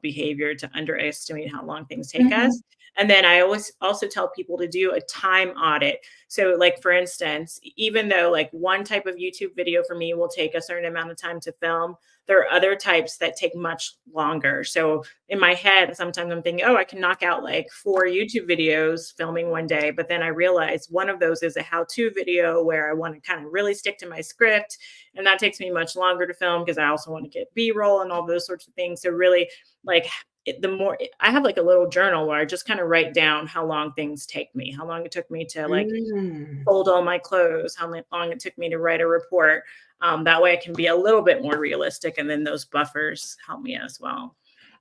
behavior to underestimate how long things take Mhm, us. And then I always also tell people to do a time audit. So, like for instance, even though like one type of YouTube video for me will take a certain amount of time to film, there are other types that take much longer. So in my head, sometimes I'm thinking, oh, I can knock out like 4 YouTube videos filming one day. But then I realize one of those is a how-to video where I want to kind of really stick to my script. And that takes me much longer to film because I also want to get B-roll and all those sorts of things. So really like the more I have like a little journal where I just kind of write down how long things take me, how long it took me to like mm. fold all my clothes, how long it took me to write a report. That way I can be a little bit more realistic. And then those buffers help me as well.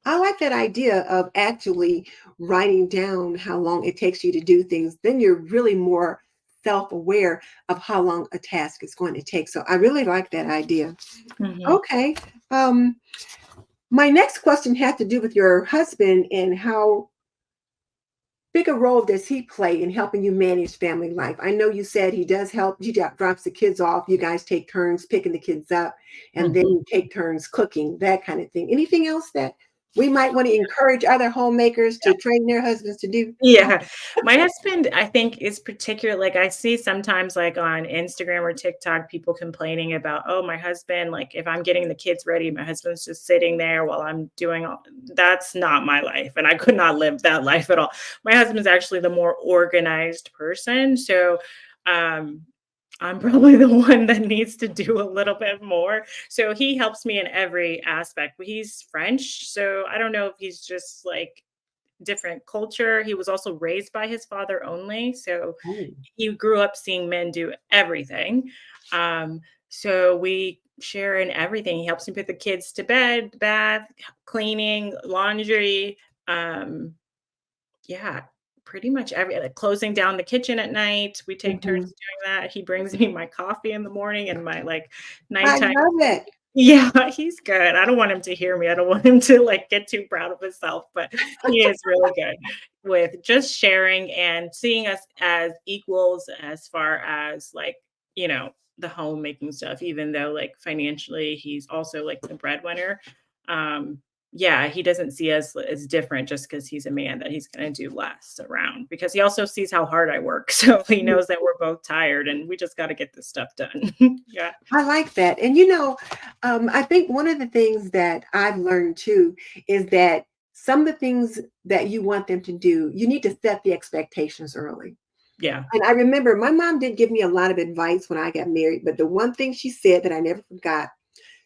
I like that idea of actually writing down how long it takes you to do things. Then you're really more self-aware of how long a task is going to take. So I really like that idea. Mhm. Okay. Um, my next question had to do with your husband and how big a role does he play in helping you manage family life? I know you said he does help. He drops the kids off. You guys take turns picking the kids up, and then Mhm. you take turns cooking, that kind of thing. Anything else that we might want to encourage other homemakers to train their husbands to do? Yeah. My husband, I think, is particular like, I see sometimes, like, on Instagram or TikTok, people complaining about, "Oh, my husband, like, if I'm getting the kids ready, my husband's just sitting there while I'm doing all." That's not my life, and I could not live that life at all. My husband's actually the more organized person, so, um, I'm probably the one that needs to do a little bit more. So he helps me in every aspect, but he's French, so I don't know if he's just, like, different culture. He was also raised by his father only, so Oh. he grew up seeing men do everything. Um, so we share in everything. He helps me put the kids to bed, bath, cleaning, laundry. Um, yeah, pretty much like closing down the kitchen at night. We take turns Mhm. doing that. He brings me my coffee in the morning and my like I nighttime. love it. Yeah, he's good. I don't want him to hear me. I don't want him to, like, get too proud of himself, but he is really good with just sharing and seeing us as equals as far as, like, the homemaking stuff, even though, like, financially, he's also, like, the breadwinner. Um, yeah, he doesn't see us as different just because he's a man that he's gonna do less around because he also sees how hard I work, so he knows that we're both tired and we just gotta get this stuff done. Yeah. I like that. And I think one of the things that I've learned too is that some of the things that you want them to do, you need to set the expectations early. Yeah. And I remember my mom did give me a lot of advice when I got married, but the one thing she said that I never forgot,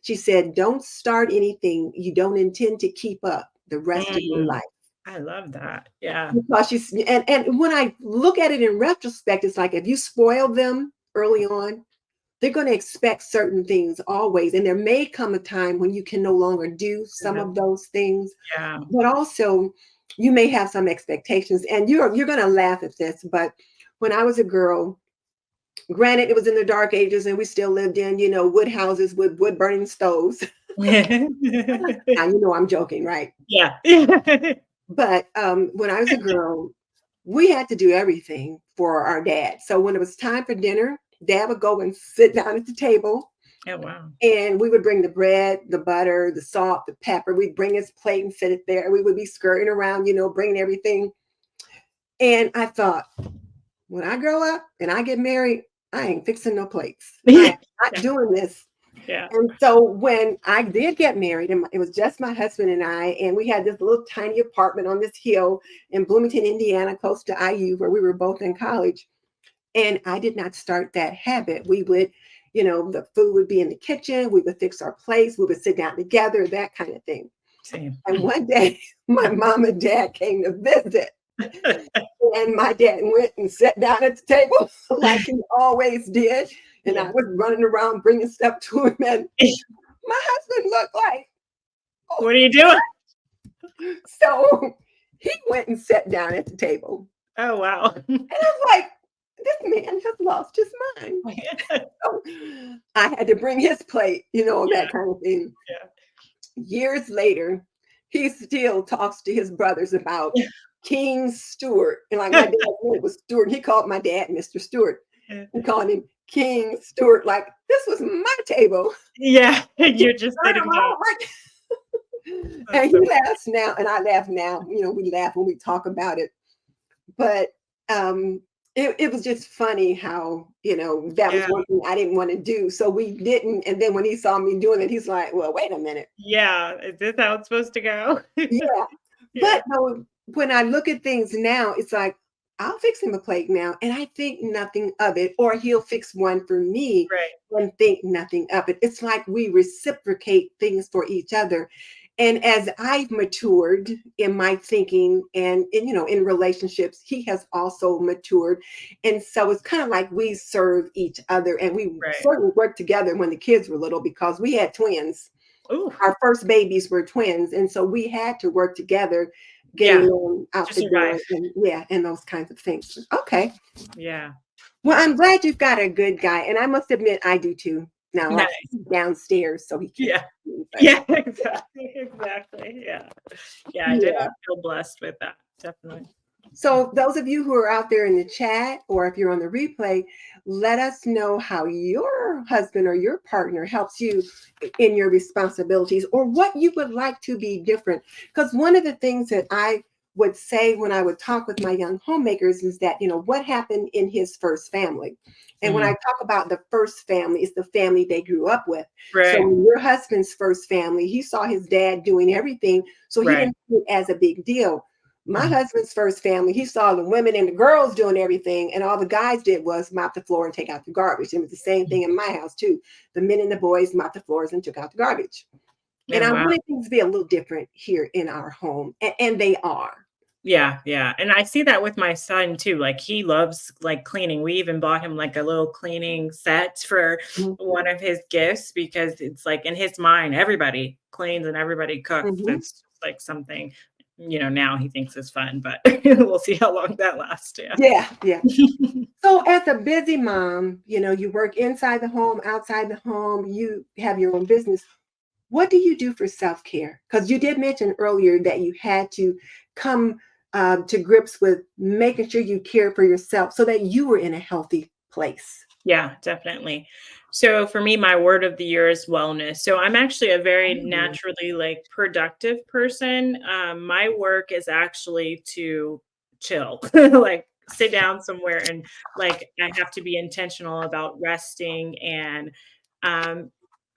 she said, don't start anything you don't intend to keep up the rest of your Mm, life. I love that. Yeah. Because and when I look at it in retrospect, it's like if you spoil them early on, they're going to expect certain things always. And there may come a time when you can no longer do some Mhm. of those things, Yeah. but also you may have some expectations. And you're going to laugh at this, but when I was a girl, granted it was in the dark ages and we still lived in, wood houses with wood burning stoves. Now you know I'm joking, right? Yeah. But when I was a girl, we had to do everything for our dad. So when it was time for dinner, dad would go and sit down at the table. Oh, wow. And we would bring the bread, the butter, the salt, the pepper. We'd bring his plate and sit it there. We would be skirting around, bringing everything. And I thought, when I grow up and I get married, I ain't fixing no plates. I am Yeah. not doing this. Yeah. And so when I did get married, and it was just my husband and I, and we had this little tiny apartment on this hill in Bloomington, Indiana, close to IU, where we were both in college. And I did not start that habit. We would, the food would be in the kitchen. We would fix our plates. We would sit down together, that kind of thing. Same. And one day, my mom and dad came to visit. And my dad went and sat down at the table like he always did. And I Yeah. was running around bringing stuff to him. And my husband looked like, oh. What are you doing? So he went and sat down at the table. Oh, wow. And I was like, this man has lost his mind. So I had to bring his plate, that kind of thing. Yeah. Years later, he still talks to his brothers about King Stewart. And like my dad was Stewart. He called my dad Mr. Stewart. He called him King Stewart. Like, this was my table. Yeah. You're just sitting down. And he laughs now, and I laugh now. We laugh when we talk about it. But it was just funny how, that was one thing I didn't want to do. So we didn't. And then when he saw me doing it, he's like, well, wait a minute. Yeah. Is this how it's supposed to go? Yeah. But no, when I look at things now, it's like, I'll fix him a plate now, and I think nothing of it, or he'll fix one for me and think nothing of it. It's like we reciprocate things for each other. And as I've matured in my thinking and in relationships, he has also matured. And so it's kind of like we serve each other, and we certainly worked together when the kids were little because we had twins. Ooh. Our first babies were twins. And so we had to work together, getting them out the door and those kinds of things. Okay. Yeah. Well, I'm glad you've got a good guy. And I must admit, I do too. Now, nice. I'm downstairs, so he can't. Yeah, exactly. Yeah. I did feel blessed with that. Definitely. So those of you who are out there in the chat, or if you're on the replay, let us know how your husband or your partner helps you in your responsibilities, or what you would like to be different. Because one of the things that I would say when I would talk with my young homemakers is that, what happened in his first family. And when I talk about the first family, it's the family they grew up with. So your husband's first family, he saw his dad doing everything. So he didn't see it as a big deal. My husband's first family, he saw the women and the girls doing everything, and all the guys did was mop the floor and take out the garbage. It was the same thing in my house too. The men and the boys mopped the floors and took out the garbage. And I wanted things to be a little different here in our home, and they are. Yeah. And I see that with my son too. Like, he loves cleaning. We even bought him a little cleaning set for one of his gifts, because it's like, in his mind, everybody cleans and everybody cooks. That's just something, now he thinks is fun, but we'll see how long that lasts. Yeah. So as a busy mom, you work inside the home, outside the home, you have your own business. What do you do for self-care? Because you did mention earlier that you had to come to grips with making sure you care for yourself so that you were in a healthy place. Yeah, definitely. So for me, my word of the year is wellness. So I'm actually a very naturally productive person. My work is actually to chill, sit down somewhere, and I have to be intentional about resting and,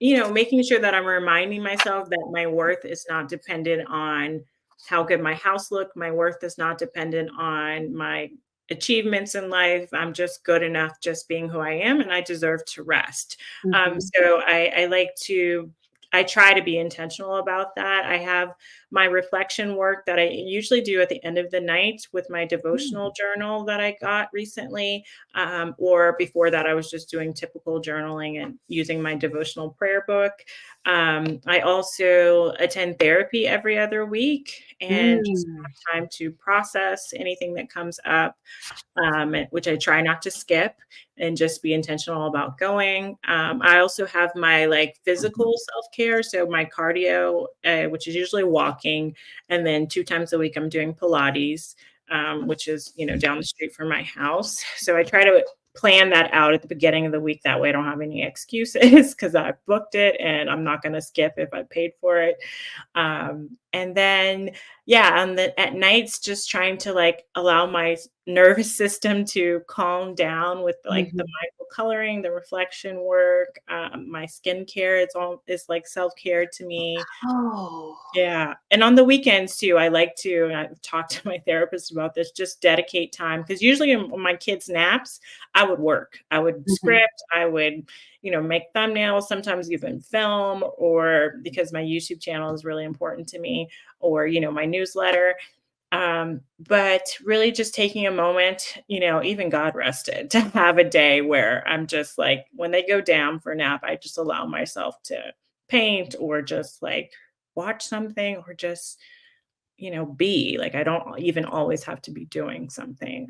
making sure that I'm reminding myself that my worth is not dependent on how good my house look. My worth is not dependent on my achievements in life. I'm just good enough just being who I am, and I deserve to rest. So I try to be intentional about that. I have my reflection work that I usually do at the end of the night with my devotional journal that I got recently. Or before that, I was just doing typical journaling and using my devotional prayer book. I also attend therapy every other week, and just have time to process anything that comes up, which I try not to skip, and just be intentional about going. I also have my physical self-care. So my cardio, which is usually walking, and then 2 times a week I'm doing Pilates, which is, down the street from my house. So I try to plan that out at the beginning of the week. That way I don't have any excuses, because I booked it and I'm not going to skip if I paid for it. And then, yeah, at nights, just trying to like allow my nervous system to calm down with like the Mhm. mindful coloring, the reflection work, my skincare. It's like self care to me. Oh. Yeah, and on the weekends too, I like to, and I've talked to my therapist about this, just dedicate time because usually on my kids' naps, I would work. I would Mhm. script, I would, make thumbnails, sometimes even film, or because my YouTube channel is really important to me, or, my newsletter. But really just taking a moment, even God rested, to have a day where I'm just like, when they go down for a nap, I just allow myself to paint or just like watch something or just, be like, I don't even always have to be doing something.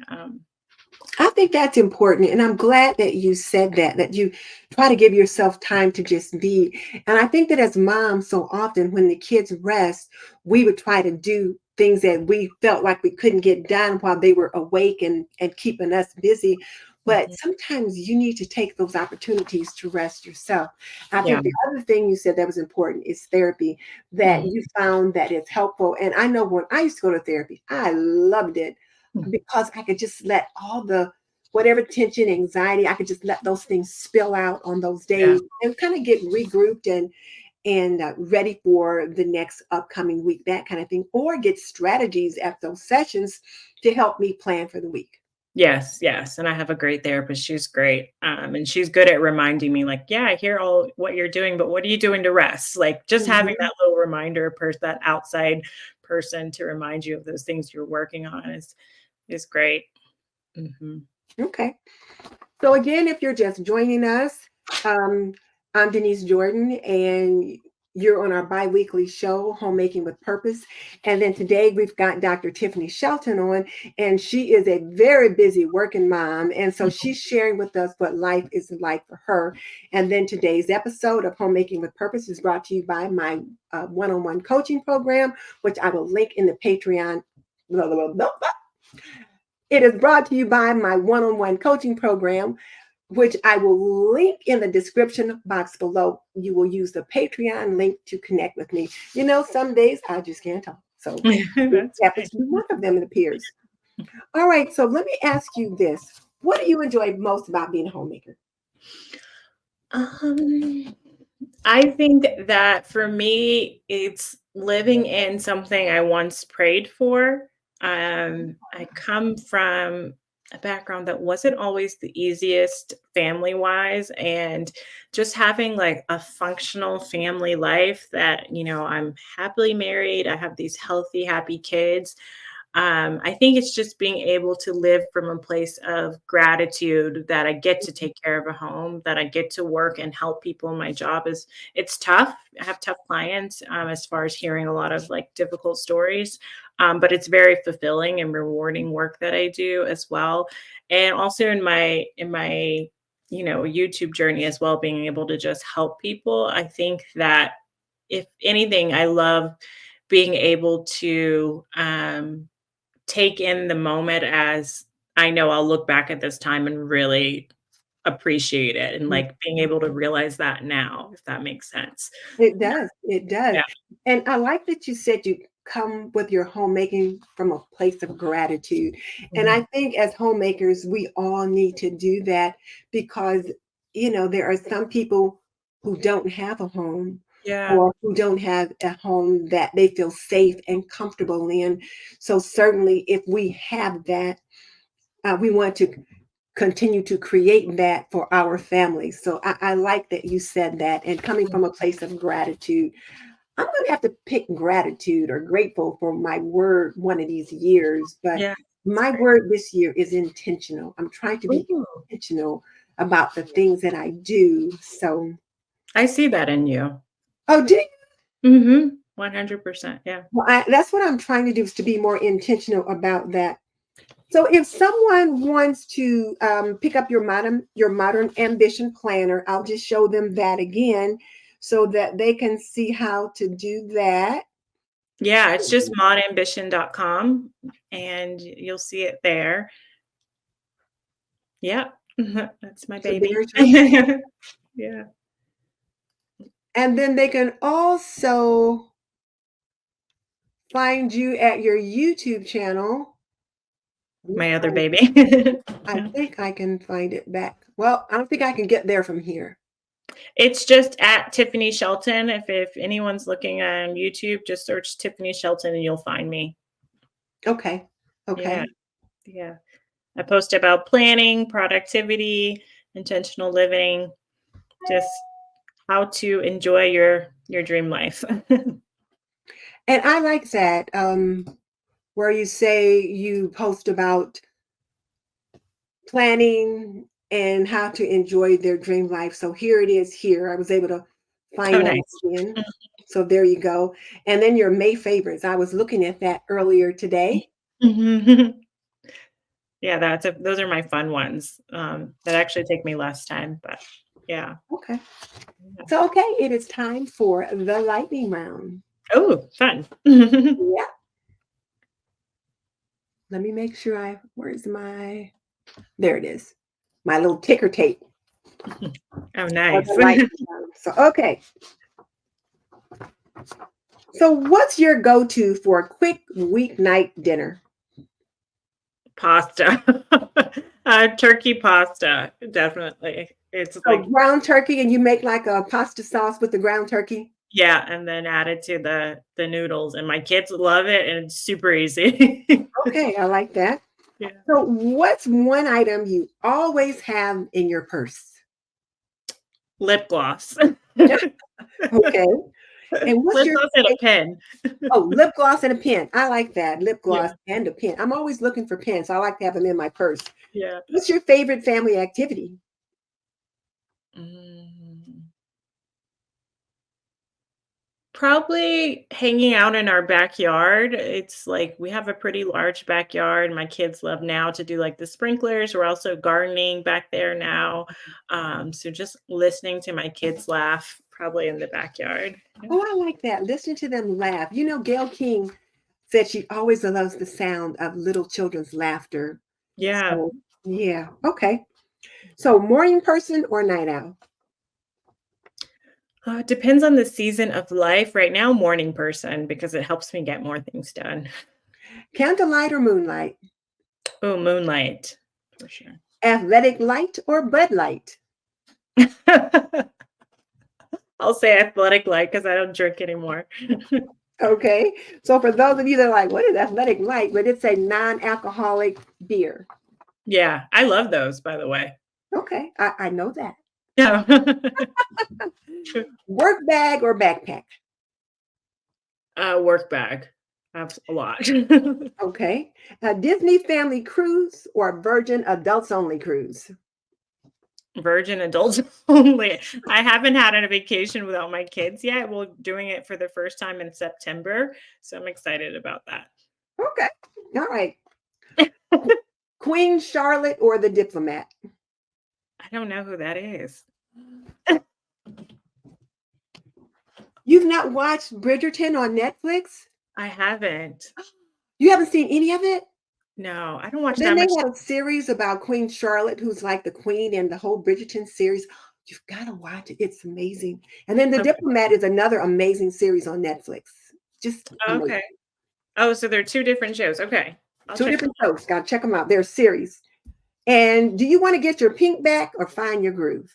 I think that's important. And I'm glad that you said that you try to give yourself time to just be. And I think that as moms, so often when the kids rest, we would try to do things that we felt like we couldn't get done while they were awake and keeping us busy. But Mhm. sometimes you need to take those opportunities to rest yourself. I Yeah. think the other thing you said that was important is therapy, that Mhm. you found that it's helpful. And I know when I used to go to therapy, I loved it Mm. because I could just let all the whatever tension, anxiety, I could just let those things spill out on those Yeah. days and kind of get regrouped and ready for the next upcoming week, that kind of thing, or get strategies at those sessions to help me plan for the week. Yes, yes, and I have a great therapist, she's great, and she's good at reminding me, like, "Yeah, I hear all what you're doing, but what are you doing to rest?" Like, just having Mhm. that little reminder that outside person to remind you of those things you're working on is great. Mhm. Okay. So again, if you're just joining us, um, I'm Denise Jordan, and you're on our bi-weekly show, Homemaking with Purpose. And then today we've got Dr. Tiffany Shelton on, and she is a very busy working mom. And so she's sharing with us what life is like for her. And then today's episode of Homemaking with Purpose is brought to you by my one-on-one coaching program, which I will link in the Patreon. Blah, blah, blah, blah. It is brought to you by my one-on-one coaching program, which I will link in the description box below. You will use the Patreon link to connect with me. Some days I just can't talk. So this That's happens fine. to be one of them, it appears. All right. So let me ask you this. What do you enjoy most about being a homemaker? Um, I think that for me, it's living in something I once prayed for. I come from a background that wasn't always the easiest family wise, and just having like a functional family life that, I'm happily married, I have these healthy, happy kids. I think it's just being able to live from a place of gratitude that I get to take care of a home, that I get to work and help people in my job. It's tough. I have tough clients, as far as hearing a lot of like difficult stories, but it's very fulfilling and rewarding work that I do as well. And also in my YouTube journey as well, being able to just help people. I think that if anything, I love being able to take in the moment, as I know I'll look back at this time and really appreciate it, and, Mhm. like, being able to realize that now, if that makes sense. It does. It does. Yeah. And I like that you said you come with your homemaking from a place of gratitude. And Mhm. I think as homemakers, we all need to do that because, there are some people who don't have a home Yeah. or who don't have a home that they feel safe and comfortable in. So certainly if we have that, we want to continue to create that for our families. So I like that you said that, and coming Mm. from a place of gratitude. I'm going to have to pick gratitude or grateful for my word one of these years, but Yeah, it's my great. word this year is intentional. I'm trying to be Ooh, intentional about the things that I do. So, I see that in you. oh, do you? Mhm. 100%, yeah. Well, that's what I'm trying to do, is to be more intentional about that. So if someone wants to pick up your modern ambition planner, I'll just show them that again so that they can see how to do that. Yeah, it's just modambition.com, and you'll see it there. Yep. That's my So baby. there's your, Yeah. and then they can also find you at your YouTube channel. Let me My other find baby. I think I can find it back. Well, I don't think I can get there from here. It's just at Tiffany Shelton. If anyone's looking on YouTube, just search Tiffany Shelton and you'll find me. Okay. Yeah, Okay. yeah. I post about planning, productivity, intentional living, just how to enjoy your dream life. And I like that, where you say you post about planning and how to enjoy their dream life. So here it is here. I was able to Oh, find that nice. again. So there you go. And then your May favorites. I was looking at that earlier today. Mhm. Yeah, those are my fun ones, that actually take me less time, but yeah. Okay. Yeah. So okay, it is time for the lightning round. Oh, fun. Yeah. Let me make sure where's my, there it is. My little ticker tape Oh, for nice. the lightning round. So okay. So what's your go-to for a quick weeknight dinner? Pasta. Turkey pasta, definitely. It's So like ground turkey, and you make like a pasta sauce with the ground turkey? yeah, and then add it to the noodles, and my kids love it, and it's super easy. Okay, I like that. Yeah. So what's one item you always have in your purse? Lip gloss. Okay. And what's Lip your gloss and a pen. oh, lip gloss and a pen. I like that. Lip gloss Yeah, and a pen. I'm always looking for pens, so I like to have them in my purse. yeah. What's your favorite family activity? Mm. Probably hanging out in our backyard. It's like we have a pretty large backyard. My kids love now to do like the sprinklers. We're also gardening back there now. So just listening to my kids laugh, probably in the backyard. Yeah. Oh, I like that. Listen to them laugh. You know, Gail King said she always loves the sound of little children's laughter. Yeah. So, yeah. Okay. So, morning person or night owl? It depends on the season of life. Right now, morning person because it helps me get more things done. Candlelight or moonlight? Oh, moonlight for sure. Athletic light or Bud Light? I'll say athletic light because I don't drink anymore. Okay. So, for those of you that are like, what is athletic light? But it's a non alcoholic beer. Yeah, I love those, by the way. Okay. I know that. Yeah. Work bag or backpack? Work bag. I have a lot. Okay. A Disney family cruise or Virgin adults only cruise? Virgin adults only. I haven't had a vacation without my kids yet. We're doing it for the first time in September, so I'm excited about that. Okay. All right. Queen Charlotte or the diplomat? I don't know who that is. You've not watched Bridgerton on Netflix? I haven't. You haven't seen any of it? No, I don't watch Then that they much. had a series about Queen Charlotte, who's like the queen in the whole Bridgerton series. You've got to watch it. It's amazing. And then The Okay. Diplomat is another amazing series on Netflix. Just amazing. Okay. Oh, so they're two different shows. Okay. I'll Two check them different shows. Got to check them out. They're series. And do you want to get your pink back or find your groove?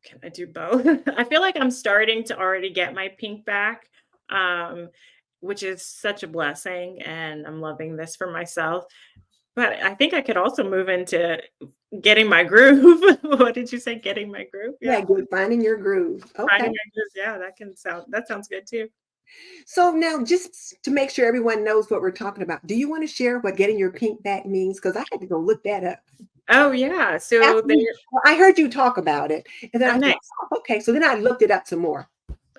Can I do both? I feel like I'm starting to already get my pink back, um, which is such a blessing, and I'm loving this for myself. But I think I could also move into getting my groove. What did you say? Getting my groove? Yeah, Yeah. good. Finding your groove. Okay. Finding my groove. Yeah, that sounds good too. So now, just to make sure everyone knows what we're talking about, do you want to share what getting your pink back means? Because I had to go look that up. Oh yeah. So After there well, I heard you talk about it, and then oh I thought, nice. oh, okay. So then I looked it up some more.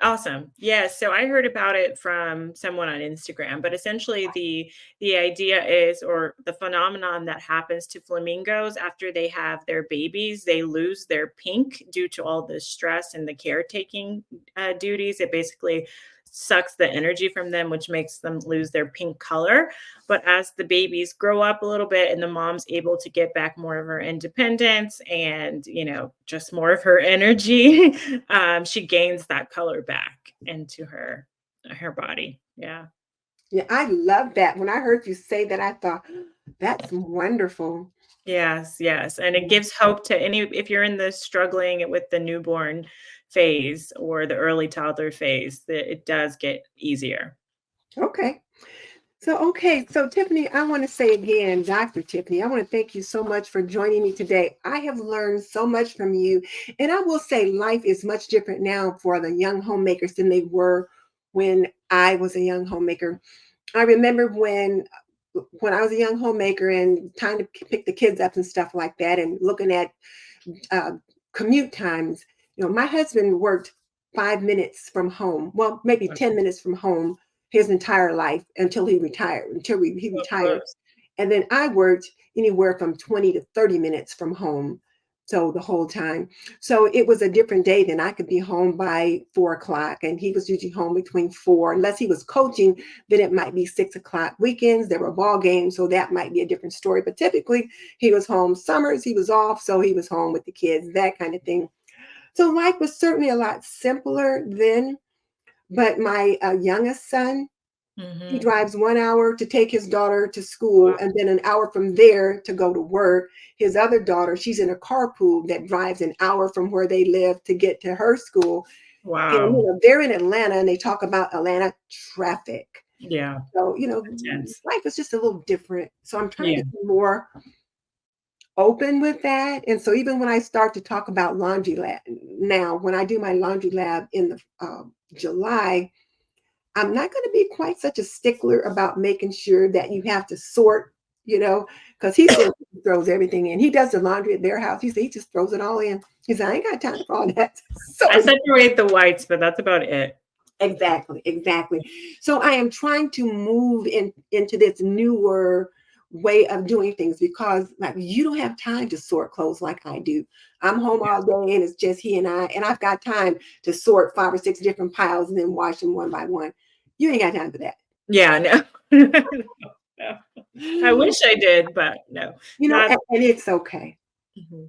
Awesome. Yeah, so I heard about it from someone on Instagram, but essentially the idea is or the phenomenon that happens to flamingos after they have their babies, they lose their pink due to all the stress and the caretaking duties. It basically sucks the energy from them, which makes them lose their pink color. But as the babies grow up a little bit and the mom's able to get back more of her independence and, just more of her energy, she gains that color back into her her body. Yeah. Yeah, I love that. When I heard you say that, I thought, that's wonderful. Yes, yes, and it Yeah. gives hope to any if you're in the struggling with the newborn phase or the early toddler phase, that it does get easier. Okay. So Tiffany, I want to say again, Dr. Tiffany, I want to thank you so much for joining me today. I have learned so much from you. And I will say life is much different now for the young homemakers than they were when I was a young homemaker. I remember when I was a young homemaker and trying to pick the kids up and stuff like that and looking at uh, commute times. My husband worked 5 minutes from home, well, maybe 10 minutes from home his entire life until he retired, he So retired. close. And then I worked anywhere from 20 to 30 minutes from home. So the whole time. So it was a different day than I could be home by 4 o'clock. And he was usually home between four, unless he was coaching, then it might be 6 o'clock. Weekends, there were ball games. So that might be a different story. But typically he was home. Summers, he was off. So he was home with the kids, that kind of thing. So life was certainly a lot simpler then. But my youngest son, he Mhm. drives 1 hour to take his daughter to school and then an hour from there to go to work. His other daughter, she's in a carpool that drives an hour from where they live to get to her school. And Wow. they're in Atlanta and they talk about Atlanta traffic. Yeah, So, intense. life is just a little different. So I'm trying Yeah. to be more open with that. And so even when I start to talk about laundry lab now, when I do my laundry lab in the July, I'm not going to be quite such a stickler about making sure that you have to sort, because he says he throws everything in. He does the laundry at their house. He said he just throws it all in. He said, I ain't got time for all that. I So separate the whites, but that's about it. exactly, exactly. So I am trying to move into this newer way of doing things because like you don't have time to sort clothes like I do. I'm home all day and it's just he and I've got time to sort 5 or 6 different piles and then wash them one by one. You ain't got time for that. Yeah, no. No. I wish I did, but no. Not And it's okay. Mhm.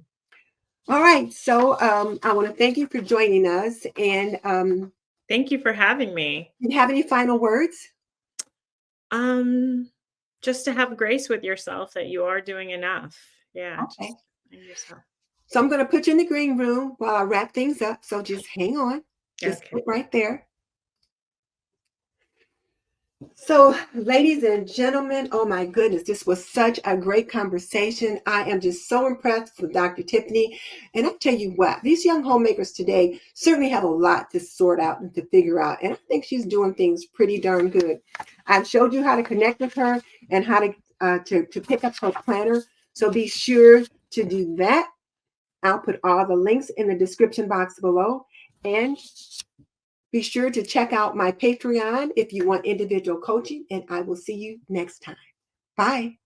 All right. So I want to thank you for joining us. And Thank you for having me. do you have any final words? Um, just to have grace with yourself that you are doing enough. Yeah, Okay. just and yourself. So I'm going to put you in the green room while I wrap things up. So just hang on. Just Okay. sit right there. So, ladies and gentlemen, oh my goodness, this was such a great conversation. I am just so impressed with Dr. Tiffany. And I tell you what, these young homemakers today certainly have a lot to sort out and to figure out. And I think she's doing things pretty darn good. I've showed you how to connect with her and how to pick up her planner. So be sure to do that. I'll put all the links in the description box below. And be sure to check out my Patreon if you want individual coaching, and I will see you next time. Bye.